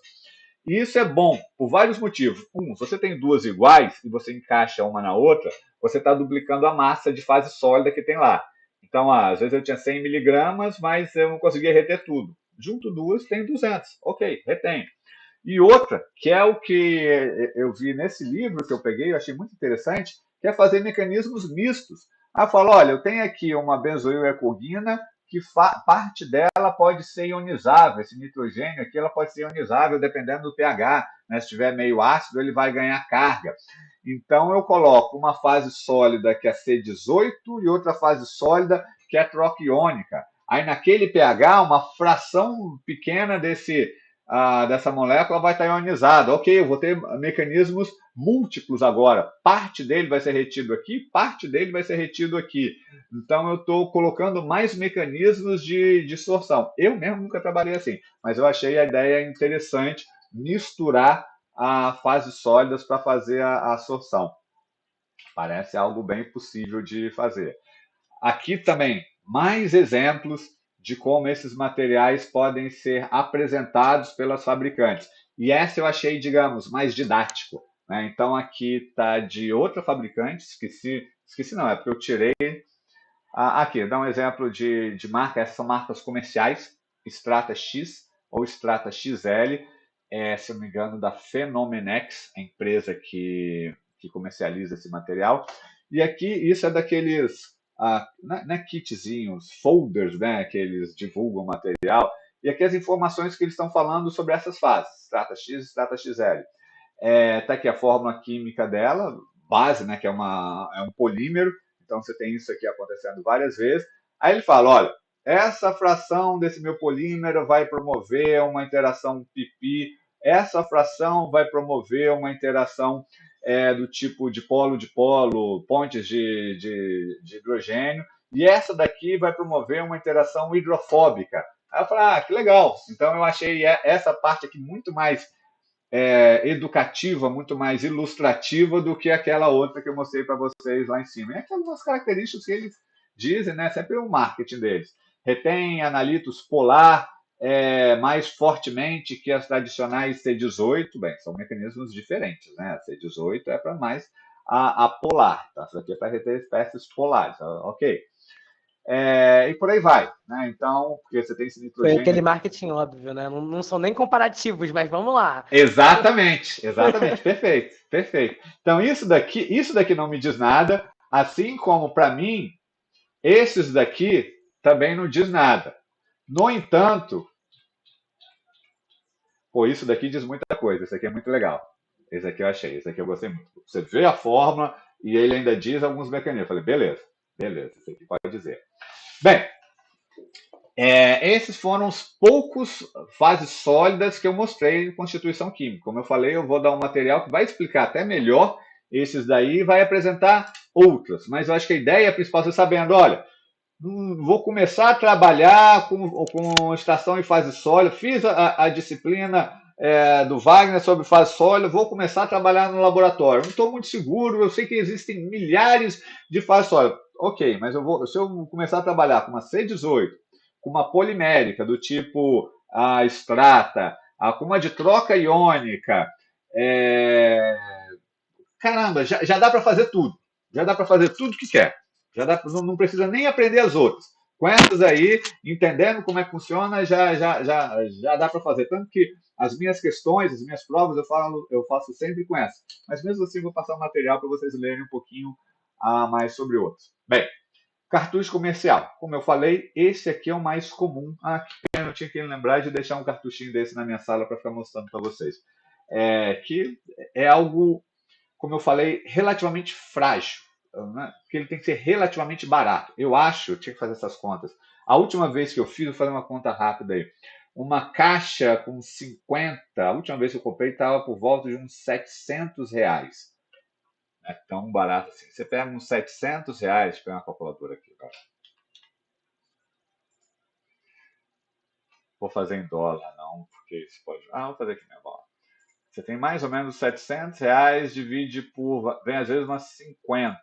E isso é bom por vários motivos. Um, se você tem duas iguais e você encaixa uma na outra, você está duplicando a massa de fase sólida que tem lá. Então, às vezes eu tinha 100 miligramas, mas eu não conseguia reter tudo. Junto duas, tem 200. Ok, retém. E outra, que é o que eu vi nesse livro que eu peguei, eu achei muito interessante, que é fazer mecanismos mistos. Ah, fala, olha, eu tenho aqui uma benzoilecogina que parte dela pode ser ionizável, esse nitrogênio aqui ela pode ser ionizável dependendo do pH, né? Se estiver meio ácido, ele vai ganhar carga. Então eu coloco uma fase sólida que é C18 e outra fase sólida que é troca iônica. Aí naquele pH, uma fração pequena dessa molécula vai estar ionizada. Ok, eu vou ter mecanismos múltiplos agora. Parte dele vai ser retido aqui, parte dele vai ser retido aqui. Então eu estou colocando mais mecanismos de distorção. Eu mesmo nunca trabalhei assim, mas eu achei a ideia interessante misturar a fases sólidas para fazer a absorção. Parece algo bem possível de fazer. Aqui também, mais exemplos de como esses materiais podem ser apresentados pelas fabricantes. E essa eu achei, digamos, mais didático. Né? Então aqui está de outra fabricante, esqueci não, é porque eu tirei. Aqui, dá um exemplo de marca, essas são marcas comerciais, Strata X ou Strata XL, se não me engano, da Phenomenex, a empresa que comercializa esse material. E aqui, isso é daqueles, não é kitzinhos, folders, né, que eles divulgam o material. E aqui as informações que eles estão falando sobre essas fases, Strata X e Strata XL. Tá aqui a fórmula química dela, base, né, que é um polímero. Então você tem isso aqui acontecendo várias vezes. Aí ele fala, olha, essa fração desse meu polímero vai promover uma interação pipi, essa fração vai promover uma interação do tipo de polo, pontes de hidrogênio, e essa daqui vai promover uma interação hidrofóbica. Aí eu falo, que legal. Então eu achei essa parte aqui muito mais educativa, muito mais ilustrativa do que aquela outra que eu mostrei para vocês lá em cima. E aquelas características que eles dizem, né? Sempre o marketing deles. Retém analitos polar mais fortemente que as tradicionais C18. Bem, são mecanismos diferentes, né? A C18 é para mais a polar, tá? Isso aqui é para reter espécies polares, ok? E por aí vai, né? Então, porque você tem esse Foi nitrogênio aquele aqui. marketing óbvio, né? Não são nem comparativos, mas vamos lá. Exatamente, perfeito, perfeito. Então, isso daqui não me diz nada, assim como, para mim, esses daqui também não diz nada. No entanto, isso daqui diz muita coisa, isso aqui é muito legal. Esse aqui eu achei, esse aqui eu gostei muito. Você vê a fórmula e ele ainda diz alguns mecanismos. Eu falei, beleza, isso aqui pode dizer. Bem, esses foram os poucos fases sólidas que eu mostrei em constituição química. Como eu falei, eu vou dar um material que vai explicar até melhor esses daí e vai apresentar outras. Mas eu acho que a ideia principal é você sabendo, olha, vou começar a trabalhar com estação e fase sólida, fiz a disciplina do Wagner sobre fase sólida, vou começar a trabalhar no laboratório. Não estou muito seguro, eu sei que existem milhares de fases sólidas. Ok, mas se eu começar a trabalhar com uma C18, com uma polimérica do tipo a Strata, com uma de troca iônica, caramba, já dá para fazer tudo. Já dá para fazer tudo que quer. Não precisa nem aprender as outras. Com essas aí, entendendo como é que funciona, já dá para fazer. Tanto que as minhas questões, as minhas provas, eu faço sempre com essa. Mas mesmo assim, vou passar o material para vocês lerem um pouquinho mais sobre outros. Bem, cartucho comercial. Como eu falei, esse aqui é o mais comum. Ah, que pena, eu tinha que lembrar de deixar um cartuchinho desse na minha sala para ficar mostrando para vocês. Que é algo, como eu falei, relativamente frágil, né? Porque ele tem que ser relativamente barato. Eu tinha que fazer essas contas. A última vez que eu fiz, vou fazer uma conta rápida aí. Uma caixa com 50, a última vez que eu comprei estava por volta de uns R$ 700. Não é tão barato assim. Você pega uns R$ 700, pega uma calculadora aqui, cara. Vou fazer em dólar, não, porque isso pode. Ah, vou fazer aqui mesmo. Ó. Você tem mais ou menos R$ 700, divide por. Vem às vezes umas 50.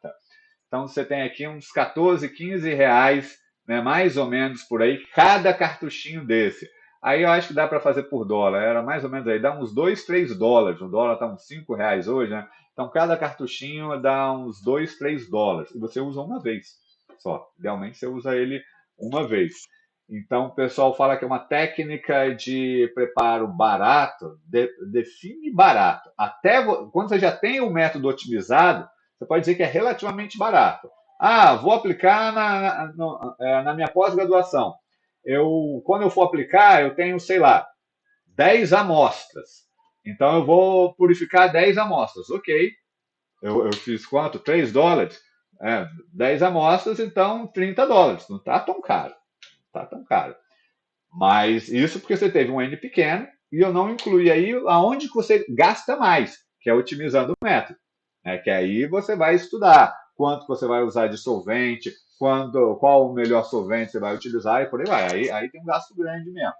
Então você tem aqui uns 14, R$ 15, né, mais ou menos por aí, cada cartuchinho desse. Aí eu acho que dá para fazer por dólar. Era mais ou menos aí, dá uns 2, US$ 3. O dólar está uns R$ 5 hoje, né? Então cada cartuchinho dá uns 2, US$ 3. E você usa uma vez só. Idealmente você usa ele uma vez. Então o pessoal fala que é uma técnica de preparo barato, define barato. Até quando você já tem o método otimizado, você pode dizer que é relativamente barato. Ah, vou aplicar na minha pós-graduação. Quando eu for aplicar, eu tenho, sei lá, 10 amostras. Então eu vou purificar 10 amostras. Ok. Eu fiz quanto? US$ 3? 10 amostras, então US$ 30. Não está tão caro. Não está tão caro. Mas isso porque você teve um N pequeno e eu não incluí aí aonde que você gasta mais, que é otimizando o método. Que aí você vai estudar quanto você vai usar de solvente, qual o melhor solvente você vai utilizar e por aí vai. Aí tem um gasto grande mesmo.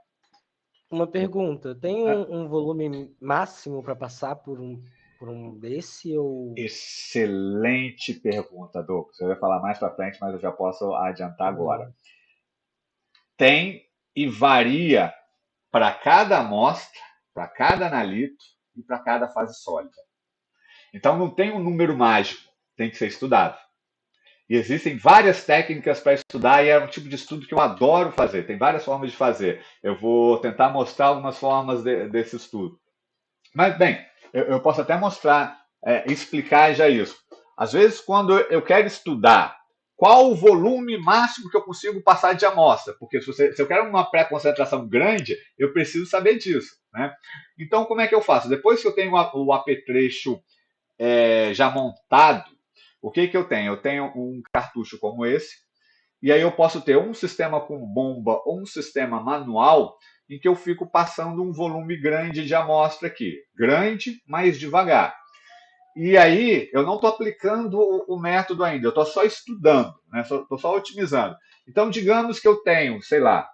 Uma pergunta, tem É. um volume máximo para passar por um desse ou... Excelente pergunta, Douglas. Você vai falar mais para frente, mas eu já posso adiantar agora. Uhum. Tem e varia para cada amostra, para cada analito e para cada fase sólida. Então não tem um número mágico, tem que ser estudado. E existem várias técnicas para estudar e é um tipo de estudo que eu adoro fazer. Tem várias formas de fazer. Eu vou tentar mostrar algumas formas desse estudo. Mas, bem, eu posso até mostrar, explicar já isso. Às vezes, quando eu quero estudar qual o volume máximo que eu consigo passar de amostra, porque se eu quero uma pré-concentração grande, eu preciso saber disso. Né? Então, como é que eu faço? Depois que eu tenho o apetrecho já montado, o que eu tenho? Eu tenho um cartucho como esse, e aí eu posso ter um sistema com bomba ou um sistema manual em que eu fico passando um volume grande de amostra aqui. Grande, mas devagar. E aí eu não estou aplicando o método ainda, eu estou só estudando, né? Estou só otimizando. Então, digamos que eu tenho, sei lá,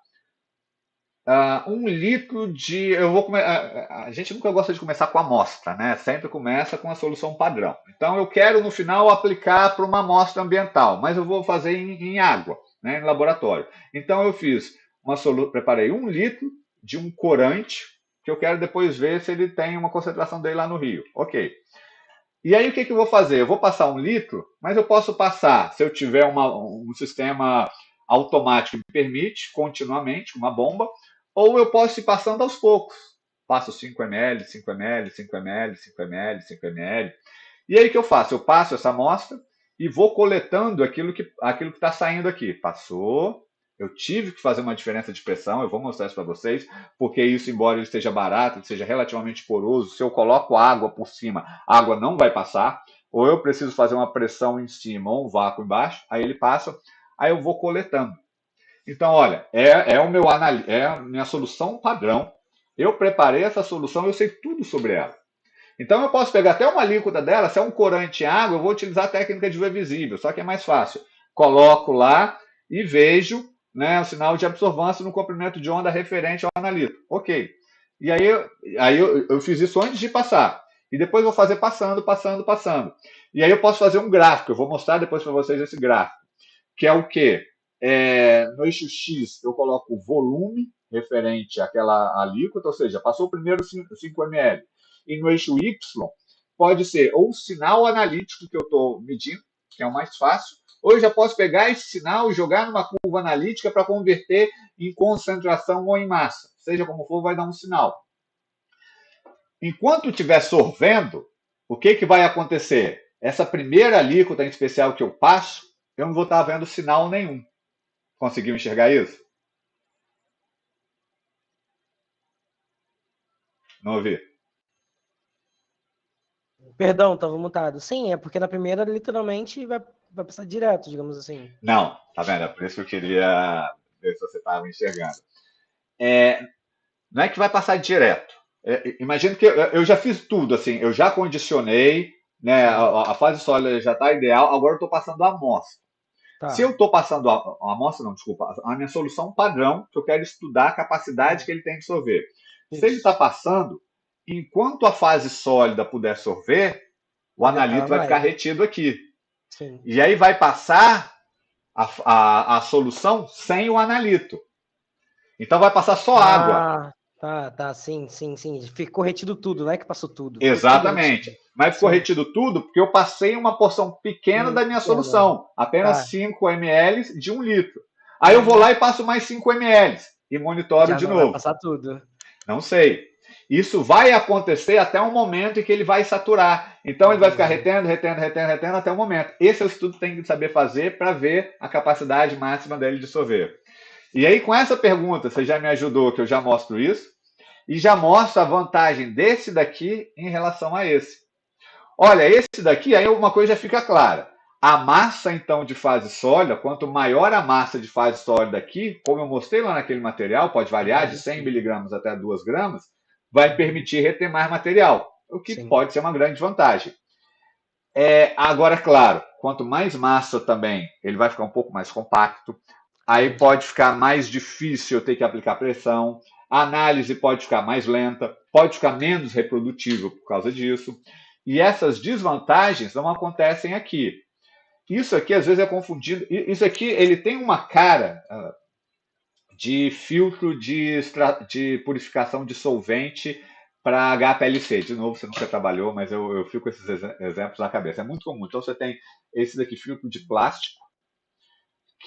1 litro de. A gente nunca gosta de começar com amostra, né? Sempre começa com a solução padrão. Então eu quero no final aplicar para uma amostra ambiental, mas eu vou fazer em água, né? Em laboratório. Então eu fiz preparei 1 litro de um corante que eu quero depois ver se ele tem uma concentração dele lá no rio. Ok. E aí o que eu vou fazer? Eu vou passar 1 litro, mas eu posso passar, se eu tiver um sistema automático que me permite, continuamente, uma bomba, ou eu posso ir passando aos poucos. Passo 5 ml, 5 ml, 5 ml, 5 ml, 5 ml. E aí o que eu faço? Eu passo essa amostra e vou coletando aquilo que está saindo aqui. Passou, eu tive que fazer uma diferença de pressão, eu vou mostrar isso para vocês, porque isso, embora ele esteja barato, ele seja relativamente poroso, se eu coloco água por cima, a água não vai passar, ou eu preciso fazer uma pressão em cima ou um vácuo embaixo, aí ele passa, aí eu vou coletando. Então, olha, é a minha solução padrão. Eu preparei essa solução, eu sei tudo sobre ela. Então eu posso pegar até uma alíquota dela, se é um corante em água, eu vou utilizar a técnica de ver visível, só que é mais fácil. Coloco lá e vejo, né, o sinal de absorvância no comprimento de onda referente ao analito. Ok. E aí eu fiz isso antes de passar. E depois vou fazer passando, passando, passando. E aí eu posso fazer um gráfico, eu vou mostrar depois para vocês esse gráfico, que é o quê? No eixo X eu coloco o volume referente àquela alíquota, ou seja, passou o primeiro 5 ml. E no eixo Y pode ser ou o sinal analítico que eu estou medindo, que é o mais fácil, ou eu já posso pegar esse sinal e jogar numa curva analítica para converter em concentração ou em massa. Seja como for, vai dar um sinal. Enquanto estiver sorvendo, o que vai acontecer? Essa primeira alíquota em especial que eu passo, eu não vou estar vendo sinal nenhum. Conseguiu enxergar isso? Não ouvi. Perdão, estava mutado. Sim, é porque na primeira literalmente vai passar direto, digamos assim. Não, tá vendo? É por isso que eu queria ver se você estava enxergando. É, não é que vai passar direto. Imagina que eu já fiz tudo, assim, eu já condicionei, né, a fase sólida já está ideal, agora eu estou passando a amostra. Se eu Tá. estou passando a amostra, não, desculpa, a minha solução padrão, que eu quero estudar a capacidade que ele tem de sorver. Se ele está Isso. passando, enquanto a fase sólida puder sorver, o Ela analito vai ficar vai. retido aqui. Sim. E aí vai passar a solução sem o analito. Então vai passar só água. Ah, tá, sim, sim, sim. Ficou retido tudo, não é que passou tudo. Ficou tudo Exatamente. retido. Mas ficou Sim, retido tudo porque eu passei uma porção pequena da minha pequena. solução, apenas Tá. 5 ml de 1 litro. Aí eu vou Uhum. lá e passo mais 5 ml e monitoro Já de não vai novo. passar tudo. Não sei. Isso vai acontecer até um momento em que ele vai saturar. Então ele vai ficar Entendi. retendo, retendo, retendo, retendo até o momento. Esse é o estudo que tem que saber fazer para ver a capacidade máxima dele de sorver. E aí, com essa pergunta, você já me ajudou, que eu já mostro isso, e já mostro a vantagem desse daqui em relação a esse. Olha, esse daqui, aí uma coisa já fica clara. A massa, então, de fase sólida, quanto maior a massa de fase sólida aqui, como eu mostrei lá naquele material, pode É variar mais de 100 difícil. miligramas até 2 gramas, vai Uhum. permitir reter mais material, o que Sim. pode ser uma grande vantagem. Agora, claro, quanto mais massa também, ele vai ficar um pouco mais compacto, aí Entendi. pode ficar mais difícil eu ter que aplicar pressão, a análise pode ficar mais lenta, pode ficar menos reprodutível por causa disso. E essas desvantagens não acontecem aqui. Isso aqui às vezes é confundido. Isso aqui ele tem uma cara de filtro de purificação de solvente para HPLC. De novo, você nunca trabalhou, mas eu fico com esses exemplos na cabeça. É muito comum. Então você tem esse daqui, filtro de plástico,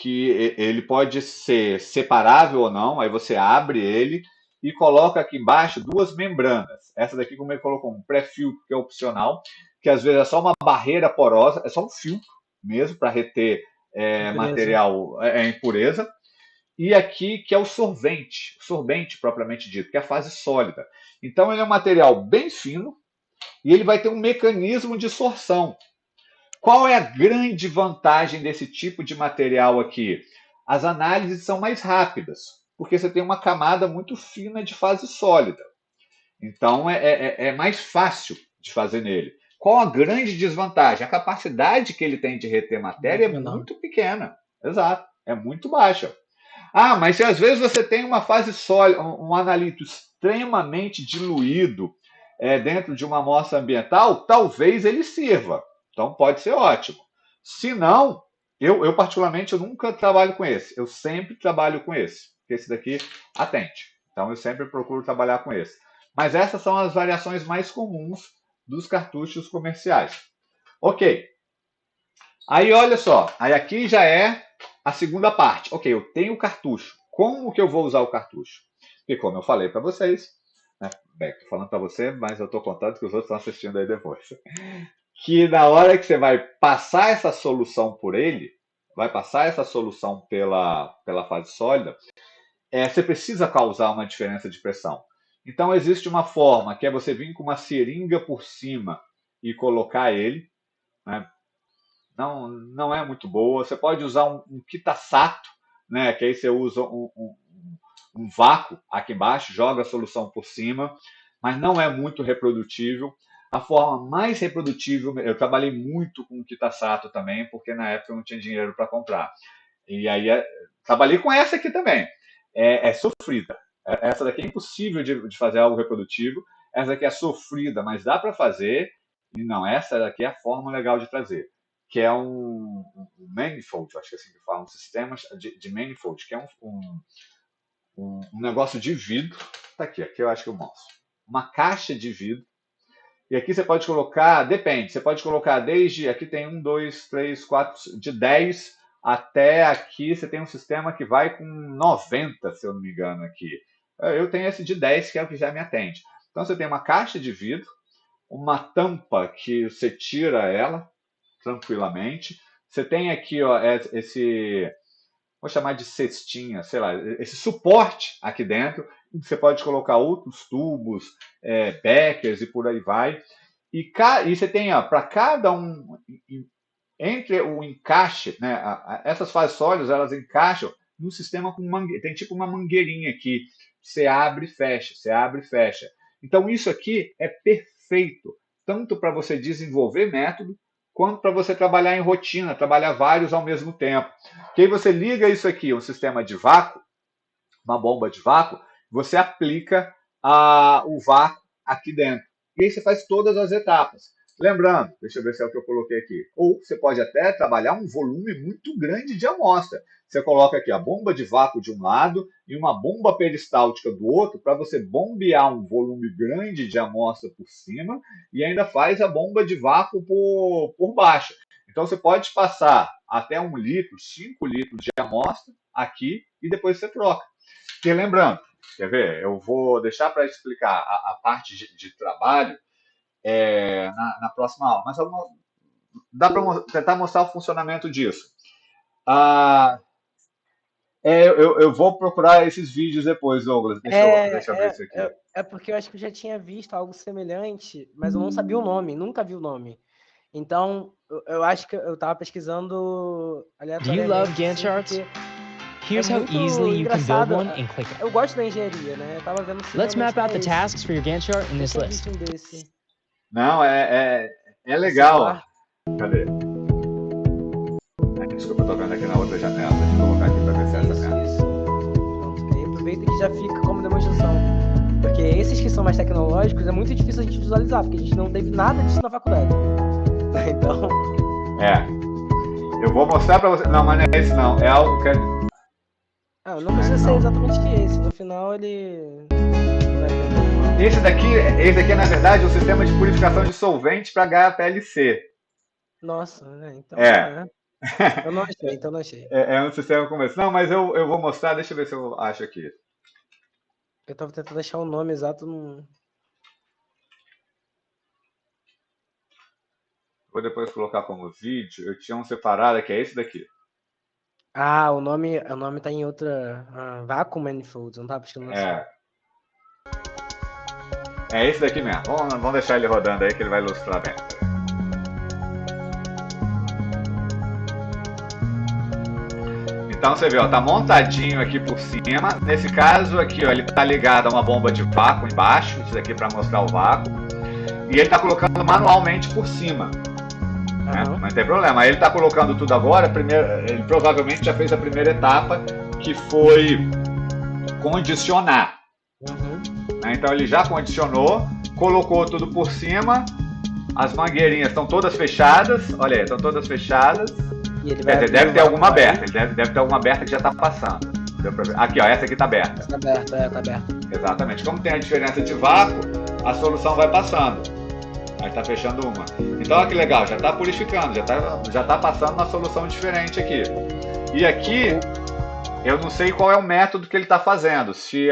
que ele pode ser separável ou não, aí você abre ele e coloca aqui embaixo duas membranas. Essa daqui, como ele colocou, um pré-filtro, que é opcional, que às vezes é só uma barreira porosa, é só um filtro mesmo para reter Beleza. material, impureza. E aqui, que é o sorbente propriamente dito, que é a fase sólida. Então, ele é um material bem fino e ele vai ter um mecanismo de sorção. Qual é a grande vantagem desse tipo de material aqui? As análises são mais rápidas, porque você tem uma camada muito fina de fase sólida. Então é mais fácil de fazer nele. Qual a grande desvantagem? A capacidade que ele tem de reter matéria é Muito menor. muito pequena. Exato, é muito baixa. Ah, mas se às vezes você tem uma fase sólida, um analito extremamente diluído dentro de uma amostra ambiental, talvez ele sirva. Então pode ser ótimo. Se não, eu particularmente eu nunca trabalho com esse. Eu sempre trabalho com esse. Porque esse daqui atende. Então eu sempre procuro trabalhar com esse. Mas essas são as variações mais comuns dos cartuchos comerciais. Ok. Aí olha só, aí aqui já é a segunda parte. Ok, eu tenho o cartucho. Como que eu vou usar o cartucho? Porque como eu falei para vocês, né? Bem, estou falando para você, mas eu estou contando que os outros estão assistindo aí depois. Que na hora que você vai passar essa solução por ele, vai passar essa solução pela fase sólida, você precisa causar uma diferença de pressão. Então existe uma forma que é você vir com uma seringa por cima e colocar ele, né? Não é muito boa. Você pode usar um Kitasato, né? Que aí você usa um vácuo aqui embaixo, joga a solução por cima, mas não é muito reprodutível. A forma mais reprodutível, eu trabalhei muito com o Kitasato também, porque na época eu não tinha dinheiro para comprar. E aí trabalhei com essa aqui também. É sofrida. Essa daqui é impossível de fazer algo reprodutivo. Essa daqui é sofrida, mas dá para fazer. E não, essa daqui é a forma legal de trazer, que é um manifold, acho que é assim que fala, um sistema de manifold, que é um negócio de vidro. Tá aqui eu acho que eu mostro. Uma caixa de vidro. E aqui você pode colocar, depende, você pode colocar desde, aqui tem 1, 2, 3, 4, de 10 até aqui você tem um sistema que vai com 90, se eu não me engano aqui. Eu tenho esse de 10, que é o que já me atende. Então você tem uma caixa de vidro, uma tampa que você tira ela tranquilamente. Você tem aqui ó, esse, vou chamar de cestinha, sei lá, esse suporte aqui dentro. Você pode colocar outros tubos, beckers e por aí vai. E você tem para cada um, entre o encaixe, né, essas fasólios elas encaixam num sistema com tem tipo uma mangueirinha aqui. Você abre e fecha, você abre e fecha. Então isso aqui é perfeito, tanto para você desenvolver método, quanto para você trabalhar em rotina, trabalhar vários ao mesmo tempo. Que aí você liga isso aqui, um sistema de vácuo, uma bomba de vácuo, você aplica o vácuo aqui dentro. E aí você faz todas as etapas. Lembrando, deixa eu ver se é o que eu coloquei aqui. Ou você pode até trabalhar um volume muito grande de amostra. Você coloca aqui a bomba de vácuo de um lado e uma bomba peristáltica do outro para você bombear um volume grande de amostra por cima e ainda faz a bomba de vácuo por baixo. Então você pode passar até 1 litro, 5 litros de amostra aqui e depois você troca. Porque lembrando, quer ver? Eu vou deixar para explicar a parte de trabalho na próxima aula, mas dá para tentar mostrar o funcionamento disso. Eu vou procurar esses vídeos depois, Douglas. Deixa eu ver isso aqui. É porque eu acho que eu já tinha visto algo semelhante, mas eu não sabia o nome, nunca vi o nome. Então, eu acho que eu estava pesquisando aleatoriamente. Do you love Gantt charts? Here's how easily you can build one and click it. Eu gosto da engenharia, né? Eu tava vendo. Let's map out the tasks for your Gantt chart in this list. Não, é legal. Cadê? Desculpa, eu tô vendo aqui na outra janela. Deixa eu colocar aqui para ver se é essa mesmo. Isso. Pronto, aí aproveita que já fica como demonstração. Porque esses que são mais tecnológicos é muito difícil a gente visualizar, porque a gente não teve nada disso na faculdade. Então. Eu vou mostrar para você. Não, mas não é esse não. É algo que é. Não precisa ser exatamente esse. No final ele. Esse daqui na verdade é um sistema de purificação de solvente para HPLC. Nossa, então. Eu não achei. É um sistema como esse. Não, mas eu vou mostrar, deixa eu ver se eu acho aqui. Eu tava tentando achar o nome exato. Vou depois colocar como vídeo. Eu tinha um separado que é esse daqui. O nome tá em outra. Vacuum Manifolds, não tava pesquisando assim. É esse daqui mesmo. Vamos deixar ele rodando aí que ele vai ilustrar bem. Então você vê, tá montadinho aqui por cima. Nesse caso aqui, ele tá ligado a uma bomba de vácuo embaixo, isso daqui para mostrar o vácuo. E ele tá colocando manualmente por cima. Né? Não tem problema. Aí ele tá colocando tudo agora. Ele provavelmente já fez a primeira etapa, que foi condicionar. Então ele já condicionou, colocou tudo por cima. As mangueirinhas estão todas fechadas. Olha aí, estão todas fechadas. Deve ter alguma aberta. Ele deve ter alguma aberta que já está passando. Aqui, ó, essa aqui está aberta. Está aberta, tá aberta. Exatamente. Como tem a diferença de vácuo, a solução vai passando. Aí está fechando uma. Então, olha que legal, já está purificando, já tá passando uma solução diferente aqui. E aqui, eu não sei qual é o método que ele está fazendo. Se,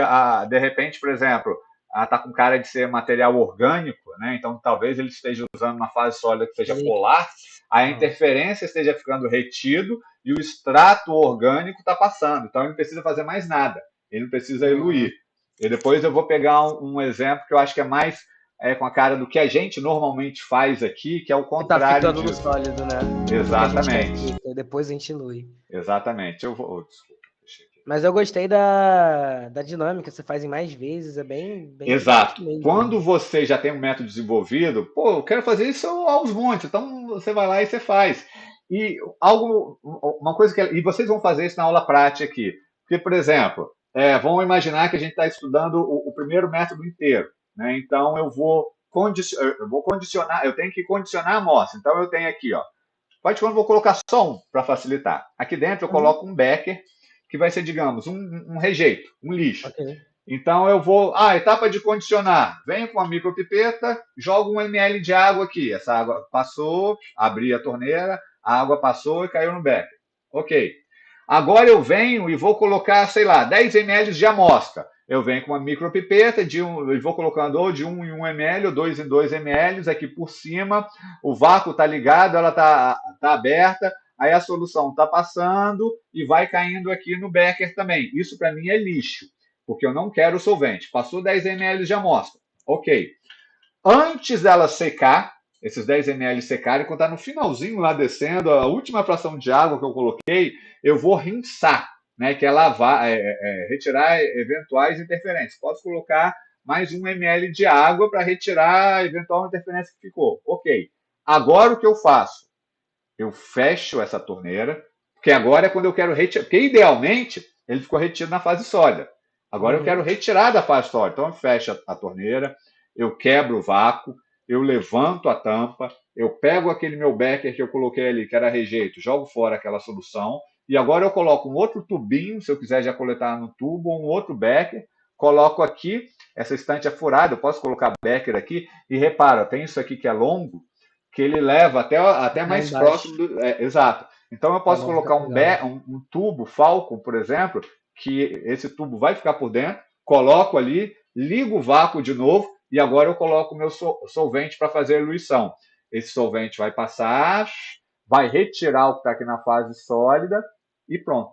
de repente, por exemplo, está com cara de ser material orgânico, né? Então talvez ele esteja usando uma fase sólida que seja polar, a interferência esteja ficando retido e o extrato orgânico está passando. Então ele não precisa fazer mais nada, ele não precisa eluir. E depois eu vou pegar um exemplo que eu acho que é mais com a cara do que a gente normalmente faz aqui, que é o contrário disso. Tá ficando sólido, né? Exatamente. Depois a gente ilui. Exatamente. Desculpa. Mas eu gostei da dinâmica, você faz em mais vezes, é bem exato. Mesmo. Quando você já tem um método desenvolvido, eu quero fazer isso aos montes, então você vai lá e você faz. E uma coisa e vocês vão fazer isso na aula prática aqui. Porque, por exemplo, vamos imaginar que a gente está estudando o primeiro método inteiro, né? Então eu vou condicionar, eu tenho que condicionar a amostra. Então eu tenho aqui, ó, eu vou colocar só um para facilitar. Aqui dentro eu coloco um becker, que vai ser, digamos, um rejeito, um lixo. Okay. Então eu vou. Etapa de condicionar. Venho com a micropipeta, jogo 1 ml de água aqui. Essa água passou, abri a torneira, a água passou e caiu no becker. Ok. Agora eu venho e vou colocar, sei lá, 10 ml de amostra. Eu venho com uma micropipeta e vou colocando ou de 1 em 1 ml ou 2 em 2 ml aqui por cima. O vácuo está ligado, ela tá aberta. Aí a solução está passando e vai caindo aqui no becker também. Isso para mim é lixo, porque eu não quero o solvente. Passou 10 ml de amostra. Ok. Antes dela secar, esses 10 ml secarem, quando está no finalzinho lá descendo, a última fração de água que eu coloquei, eu vou rinçar, né, que é lavar, retirar eventuais interferências. Posso colocar mais 1 ml de água para retirar a eventual interferência que ficou. Ok. Agora o que eu faço? Eu fecho essa torneira, porque agora é quando eu quero retirar, porque idealmente ele ficou retido na fase sólida. Agora eu quero retirar da fase sólida. Então eu fecho a torneira, eu quebro o vácuo, eu levanto a tampa, eu pego aquele meu becker que eu coloquei ali, que era rejeito, jogo fora aquela solução, e agora eu coloco um outro tubinho, se eu quiser já coletar no tubo, um outro becker, coloco aqui, essa estante é furada, eu posso colocar becker aqui, e repara, tem isso aqui que é longo, que ele leva até mais próximo do. Exato. Então eu posso colocar um tubo Falcon, por exemplo, que esse tubo vai ficar por dentro, coloco ali, ligo o vácuo de novo e agora eu coloco o meu solvente para fazer a eluição. Esse solvente vai passar, vai retirar o que está aqui na fase sólida e pronto,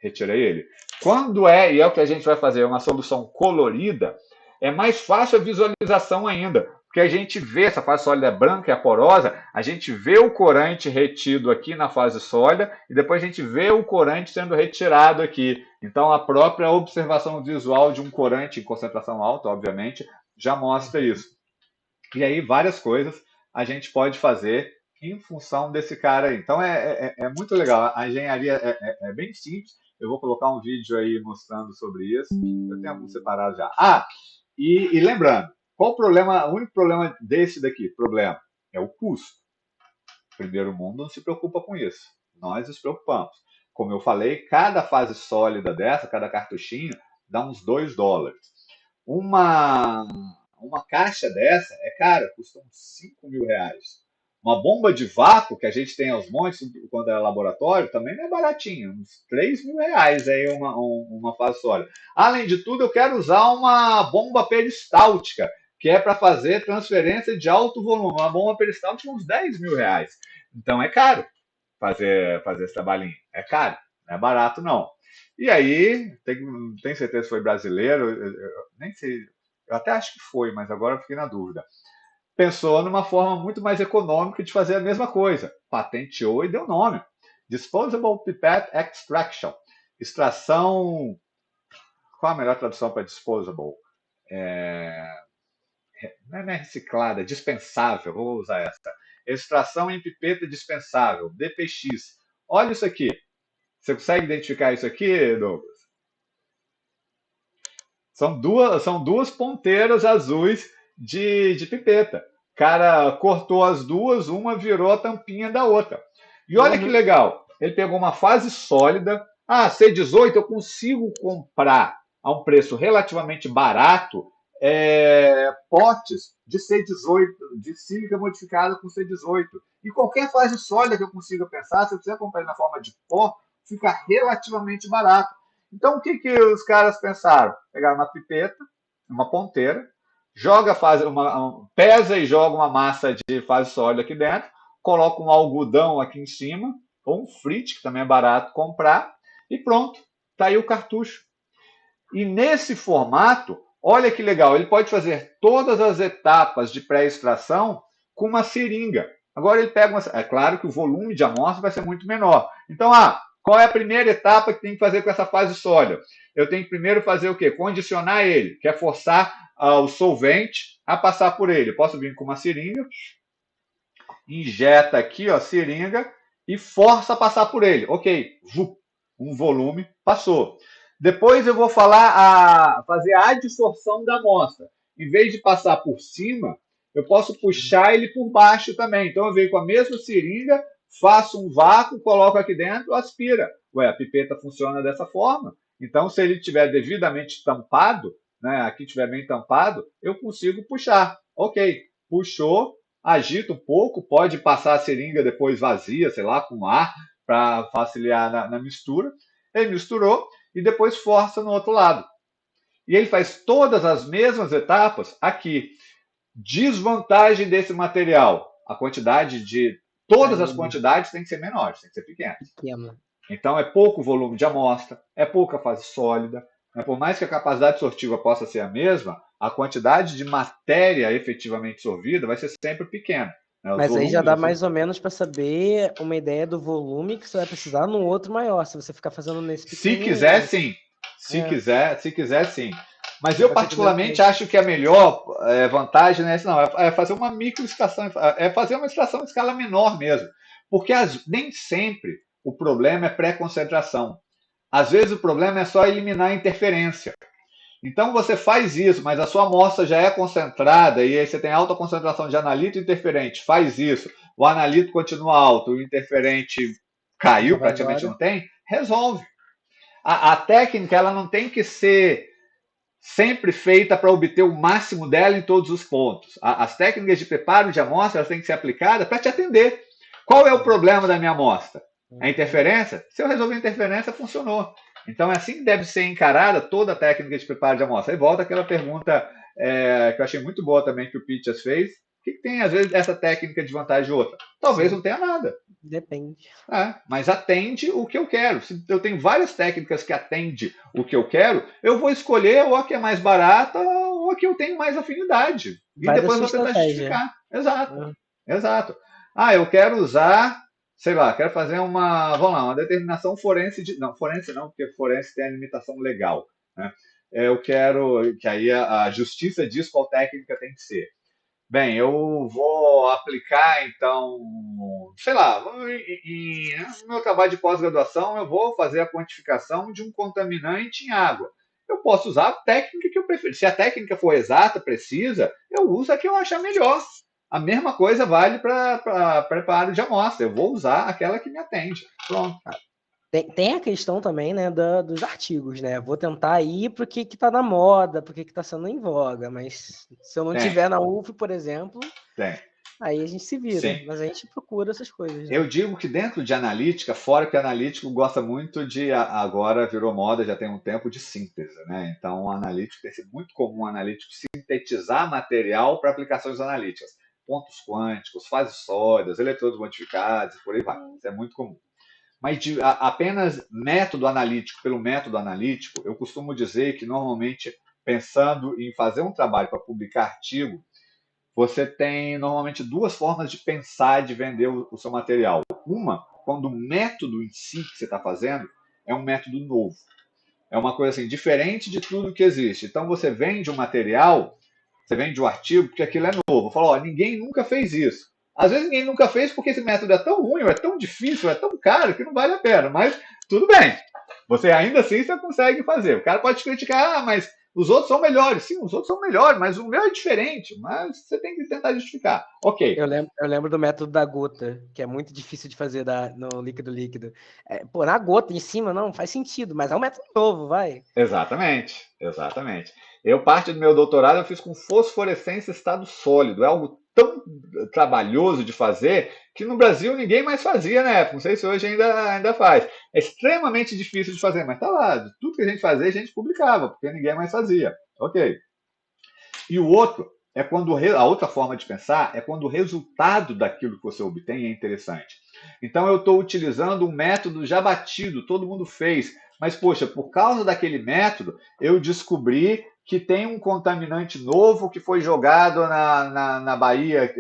retirei ele. Quando e é o que a gente vai fazer, uma solução colorida, é mais fácil a visualização ainda, porque a gente vê, essa fase sólida é branca e a porosa, a gente vê o corante retido aqui na fase sólida e depois a gente vê o corante sendo retirado aqui. Então a própria observação visual de um corante em concentração alta, obviamente, já mostra isso. E aí várias coisas a gente pode fazer em função desse cara aí. Então é muito legal, a engenharia é bem simples. Eu vou colocar um vídeo aí mostrando sobre isso. Eu tenho alguns separados já. E lembrando, qual o problema? O único problema desse daqui, problema, é o custo. O primeiro mundo não se preocupa com isso. Nós nos preocupamos. Como eu falei, cada fase sólida dessa, cada cartuchinho, dá uns $2. Uma caixa dessa é cara, custa uns R$5.000. Uma bomba de vácuo que a gente tem aos montes quando é laboratório também não é baratinho, uns R$3.000 aí uma fase sólida. Além de tudo, eu quero usar uma bomba peristáltica, que é para fazer transferência de alto volume. Uma bomba peristáltica uns R$10.000. Então é caro fazer esse trabalhinho. É caro, não é barato não. E aí, tenho certeza que foi brasileiro, eu nem sei, eu até acho que foi, mas agora eu fiquei na dúvida. Pensou numa forma muito mais econômica de fazer a mesma coisa. Patenteou e deu nome. Disposable Pipette Extraction. Extração. Qual a melhor tradução para disposable? Não é reciclada, é dispensável. Vou usar essa. Extração em pipeta dispensável. DPX. Olha isso aqui. Você consegue identificar isso aqui, Douglas? São duas ponteiras azuis de pipeta. O cara cortou as duas, uma virou a tampinha da outra. E olha que legal, ele pegou uma fase sólida. C18 eu consigo comprar a um preço relativamente barato potes de C18, de sílica modificada com C18. E qualquer fase sólida que eu consiga pensar, se eu quiser comprar na forma de pó, fica relativamente barato. Então, o que os caras pensaram? Pegaram uma pipeta, uma ponteira, pesa e joga uma massa de fase sólida aqui dentro, coloca um algodão aqui em cima, ou um frit, que também é barato comprar, e pronto, está aí o cartucho. E nesse formato, olha que legal, ele pode fazer todas as etapas de pré-extração com uma seringa. Agora ele pega é claro que o volume de amostra vai ser muito menor. Então, qual é a primeira etapa que tem que fazer com essa fase sólida? Eu tenho que primeiro fazer o quê? Condicionar ele, que é forçar o solvente a passar por ele. Eu posso vir com uma seringa, injeta aqui, seringa, e força a passar por ele. Ok, um volume passou. Depois eu vou fazer a adsorção da amostra. Em vez de passar por cima, eu posso puxar ele por baixo também. Então eu venho com a mesma seringa, faço um vácuo, coloco aqui dentro, aspira. A pipeta funciona dessa forma. Então, se ele estiver devidamente tampado, né, aqui estiver bem tampado, eu consigo puxar. Ok, puxou, agita um pouco, pode passar a seringa depois vazia, sei lá, com ar, para facilitar na mistura. Ele misturou e depois força no outro lado. E ele faz todas as mesmas etapas aqui. Desvantagem desse material: a quantidade de. Todas as quantidades têm que ser menores, têm que ser pequenas. Então é pouco volume de amostra, é pouca fase sólida. Né? Por mais que a capacidade sortiva possa ser a mesma, a quantidade de matéria efetivamente sorvida vai ser sempre pequena. Né? Mas aí já dá mais ou menos para saber uma ideia do volume que você vai precisar num outro maior, se você ficar fazendo nesse pequenininho. Se quiser, sim. Se quiser, sim. Mas eu particularmente acho que a melhor vantagem não é essa, não. É fazer uma microextração, é fazer uma extração em escala menor mesmo. Porque nem sempre o problema é pré-concentração. Às vezes o problema é só eliminar a interferência. Então você faz isso, mas a sua amostra já é concentrada e aí você tem alta concentração de analito e interferente. Faz isso, o analito continua alto, o interferente caiu, praticamente não tem, resolve. A técnica ela não tem que ser sempre feita para obter o máximo dela em todos os pontos. As técnicas de preparo de amostra elas têm que ser aplicadas para te atender. Qual é o problema da minha amostra? A interferência? Se eu resolver a interferência, funcionou. Então é assim que deve ser encarada toda a técnica de preparo de amostra. Aí volta aquela pergunta que eu achei muito boa também que o Pitchas fez. O que tem, às vezes, essa técnica de vantagem ou outra? Talvez não tenha nada. Depende. Mas atende o que eu quero. Se eu tenho várias técnicas que atendem o que eu quero, eu vou escolher ou a que é mais barata ou a que eu tenho mais afinidade. E depois vou tentar justificar. Exato. Eu quero usar, sei lá, quero fazer uma determinação forense de. Não, forense não, porque forense tem a limitação legal. Né? Eu quero que aí a justiça diz qual técnica tem que ser. Bem, eu vou aplicar, então, sei lá, no meu trabalho de pós-graduação, eu vou fazer a quantificação de um contaminante em água. Eu posso usar a técnica que eu prefiro. Se a técnica for exata, precisa, eu uso a que eu achar melhor. A mesma coisa vale para preparo de amostra. Eu vou usar aquela que me atende. Pronto. Tem a questão também, né, dos artigos, né? Vou tentar ir para o que está na moda, para o que está sendo em voga, mas se eu não tiver na UF, por exemplo, aí a gente se vira. Sim. Mas a gente procura essas coisas. Né? Eu digo que dentro de analítica, fora que o analítico gosta muito de, agora virou moda, já tem um tempo, de síntese, né? Então o analítico tem sido muito comum, o analítico sintetizar material para aplicações analíticas. Pontos quânticos, fases sólidas, eletrodos modificados, por aí vai. Isso é muito comum. Mas apenas método analítico pelo método analítico, eu costumo dizer que normalmente, pensando em fazer um trabalho para publicar artigo, você tem normalmente duas formas de pensar e de vender o seu material. Uma, quando o método em si que você está fazendo é um método novo. É uma coisa assim, diferente de tudo que existe. Então você vende um material, você vende um artigo, porque aquilo é novo. Fala, ninguém nunca fez isso. Às vezes ninguém nunca fez porque esse método é tão ruim, ou é tão difícil, ou é tão caro que não vale a pena. Mas tudo bem. Você ainda assim você consegue fazer. O cara pode te criticar, mas os outros são melhores. Sim, os outros são melhores, mas o meu é diferente. Mas você tem que tentar justificar. Ok. Eu lembro do método da gota, que é muito difícil de fazer no líquido. Na gota em cima não faz sentido, mas é um método novo, vai. Exatamente. Eu, parte do meu doutorado, eu fiz com fosforescência estado sólido. É algo tão trabalhoso de fazer que no Brasil ninguém mais fazia na época. Não sei se hoje ainda faz. É extremamente difícil de fazer, mas tá lá. Tudo que a gente fazia, a gente publicava, porque ninguém mais fazia. Ok. E o outro é quando a outra forma de pensar é quando o resultado daquilo que você obtém é interessante. Então eu estou utilizando um método já batido, todo mundo fez, mas poxa, por causa daquele método eu descobri que tem um contaminante novo que foi jogado na Bahia,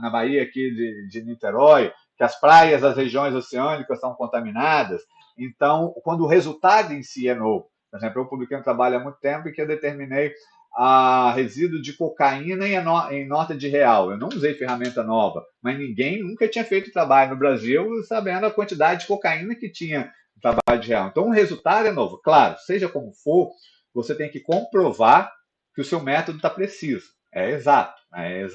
na Bahia aqui de Niterói, que as praias das regiões oceânicas são contaminadas. Então, quando o resultado em si é novo, por exemplo, eu publiquei um trabalho há muito tempo em que eu determinei a resíduo de cocaína em nota de real. Eu não usei ferramenta nova, mas ninguém nunca tinha feito trabalho no Brasil sabendo a quantidade de cocaína que tinha no trabalho de real. Então o resultado é novo. Claro, seja como for, você tem que comprovar que o seu método está preciso. É exato. É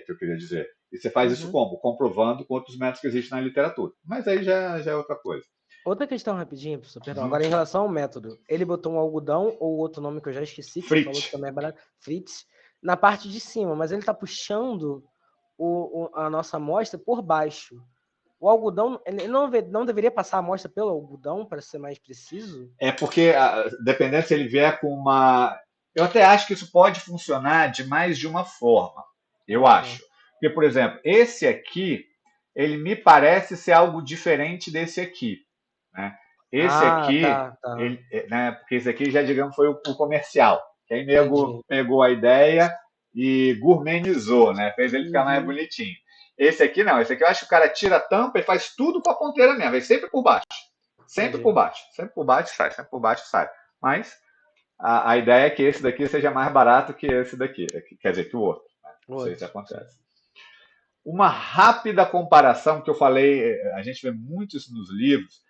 que eu queria dizer. E você faz isso como? Comprovando com outros métodos que existem na literatura. Mas aí já é outra coisa. Outra questão rapidinho, professor, perdão. Uhum. Agora, em relação ao método, ele botou um algodão ou outro nome que eu já esqueci, que você falou que também é barato, Fritz, na parte de cima, mas ele está puxando a nossa amostra por baixo. O algodão, ele não deveria passar a amostra pelo algodão para ser mais preciso? É porque, dependendo se ele vier com uma... Eu até acho que isso pode funcionar de mais de uma forma. Eu acho. Porque, por exemplo, esse aqui, ele me parece ser algo diferente desse aqui. Né? Esse aqui, tá. ele, né, porque esse aqui já, digamos, foi o comercial. Que aí Entendi. pegou a ideia e gourmetizou, né? Fez ele ficar mais bonitinho. Esse aqui não, esse aqui eu acho que o cara tira a tampa e faz tudo com a ponteira mesmo, vai sempre por baixo. Sempre por baixo. Sempre por baixo sai, sempre por baixo sai. Mas a ideia é que esse daqui seja mais barato que esse daqui. Quer dizer, que o outro. Né? Não sei se acontece. Uma rápida comparação que eu falei, a gente vê muito isso nos livros,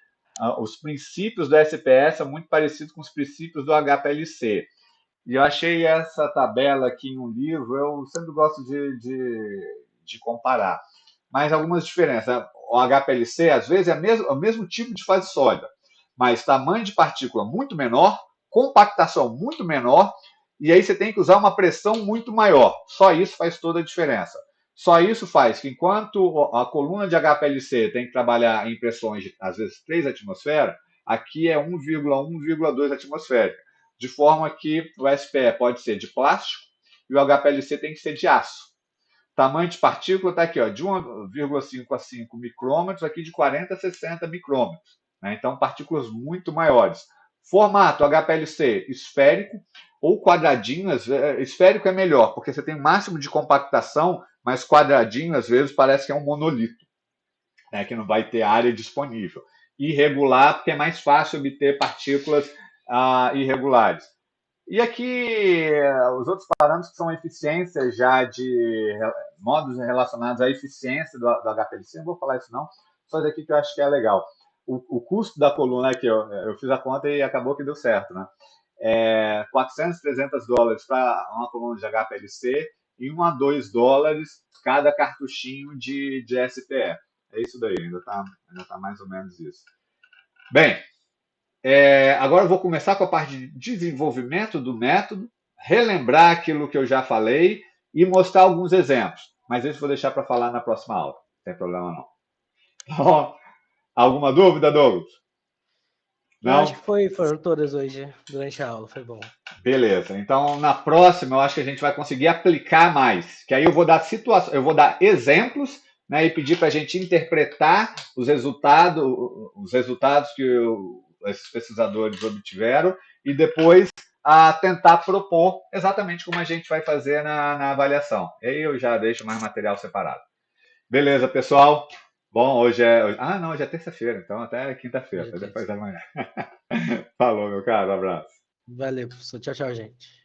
os princípios do SPS são muito parecidos com os princípios do HPLC. E eu achei essa tabela aqui em um livro, eu sempre gosto de comparar. Mas algumas diferenças. O HPLC, às vezes, é o mesmo tipo de fase sólida, mas tamanho de partícula muito menor, compactação muito menor, e aí você tem que usar uma pressão muito maior. Só isso faz toda a diferença. Só isso faz que, enquanto a coluna de HPLC tem que trabalhar em pressões de, às vezes, 3 atmosferas, aqui é 1,1, 1,2 atmosférica. De forma que o SPE pode ser de plástico e o HPLC tem que ser de aço. Tamanho de partícula está aqui, ó, de 1,5 a 5 micrômetros, aqui de 40 a 60 micrômetros. Né? Então, partículas muito maiores. Formato HPLC esférico ou quadradinho. Esférico é melhor, porque você tem o máximo de compactação, mas quadradinho, às vezes, parece que é um monolito, né? Que não vai ter área disponível. Irregular, porque é mais fácil obter partículas irregulares. E aqui, os outros parâmetros que são eficiência já de modos relacionados à eficiência do HPLC, não vou falar isso não, só isso aqui que eu acho que é legal. O custo da coluna aqui, eu fiz a conta e acabou que deu certo, né? 400, 300 dólares para uma coluna de HPLC e $1 a $2 cada cartuchinho de SPE. É isso daí, ainda tá mais ou menos isso. Bem, agora eu vou começar com a parte de desenvolvimento do método, relembrar aquilo que eu já falei e mostrar alguns exemplos. Mas isso eu vou deixar para falar na próxima aula. Não tem problema não. Bom, alguma dúvida, Douglas? Não? Eu acho que foram todas hoje, durante a aula. Foi bom. Beleza. Então, na próxima, eu acho que a gente vai conseguir aplicar mais. Que aí eu vou dar eu vou dar exemplos, né, e pedir para a gente interpretar os resultados que esses pesquisadores obtiveram e depois tentar propor exatamente como a gente vai fazer na avaliação. E aí eu já deixo mais material separado. Beleza, pessoal? Bom, hoje é terça-feira, então até quinta-feira, depois da manhã. Falou, meu caro, um abraço. Valeu, professor. Tchau, tchau, gente.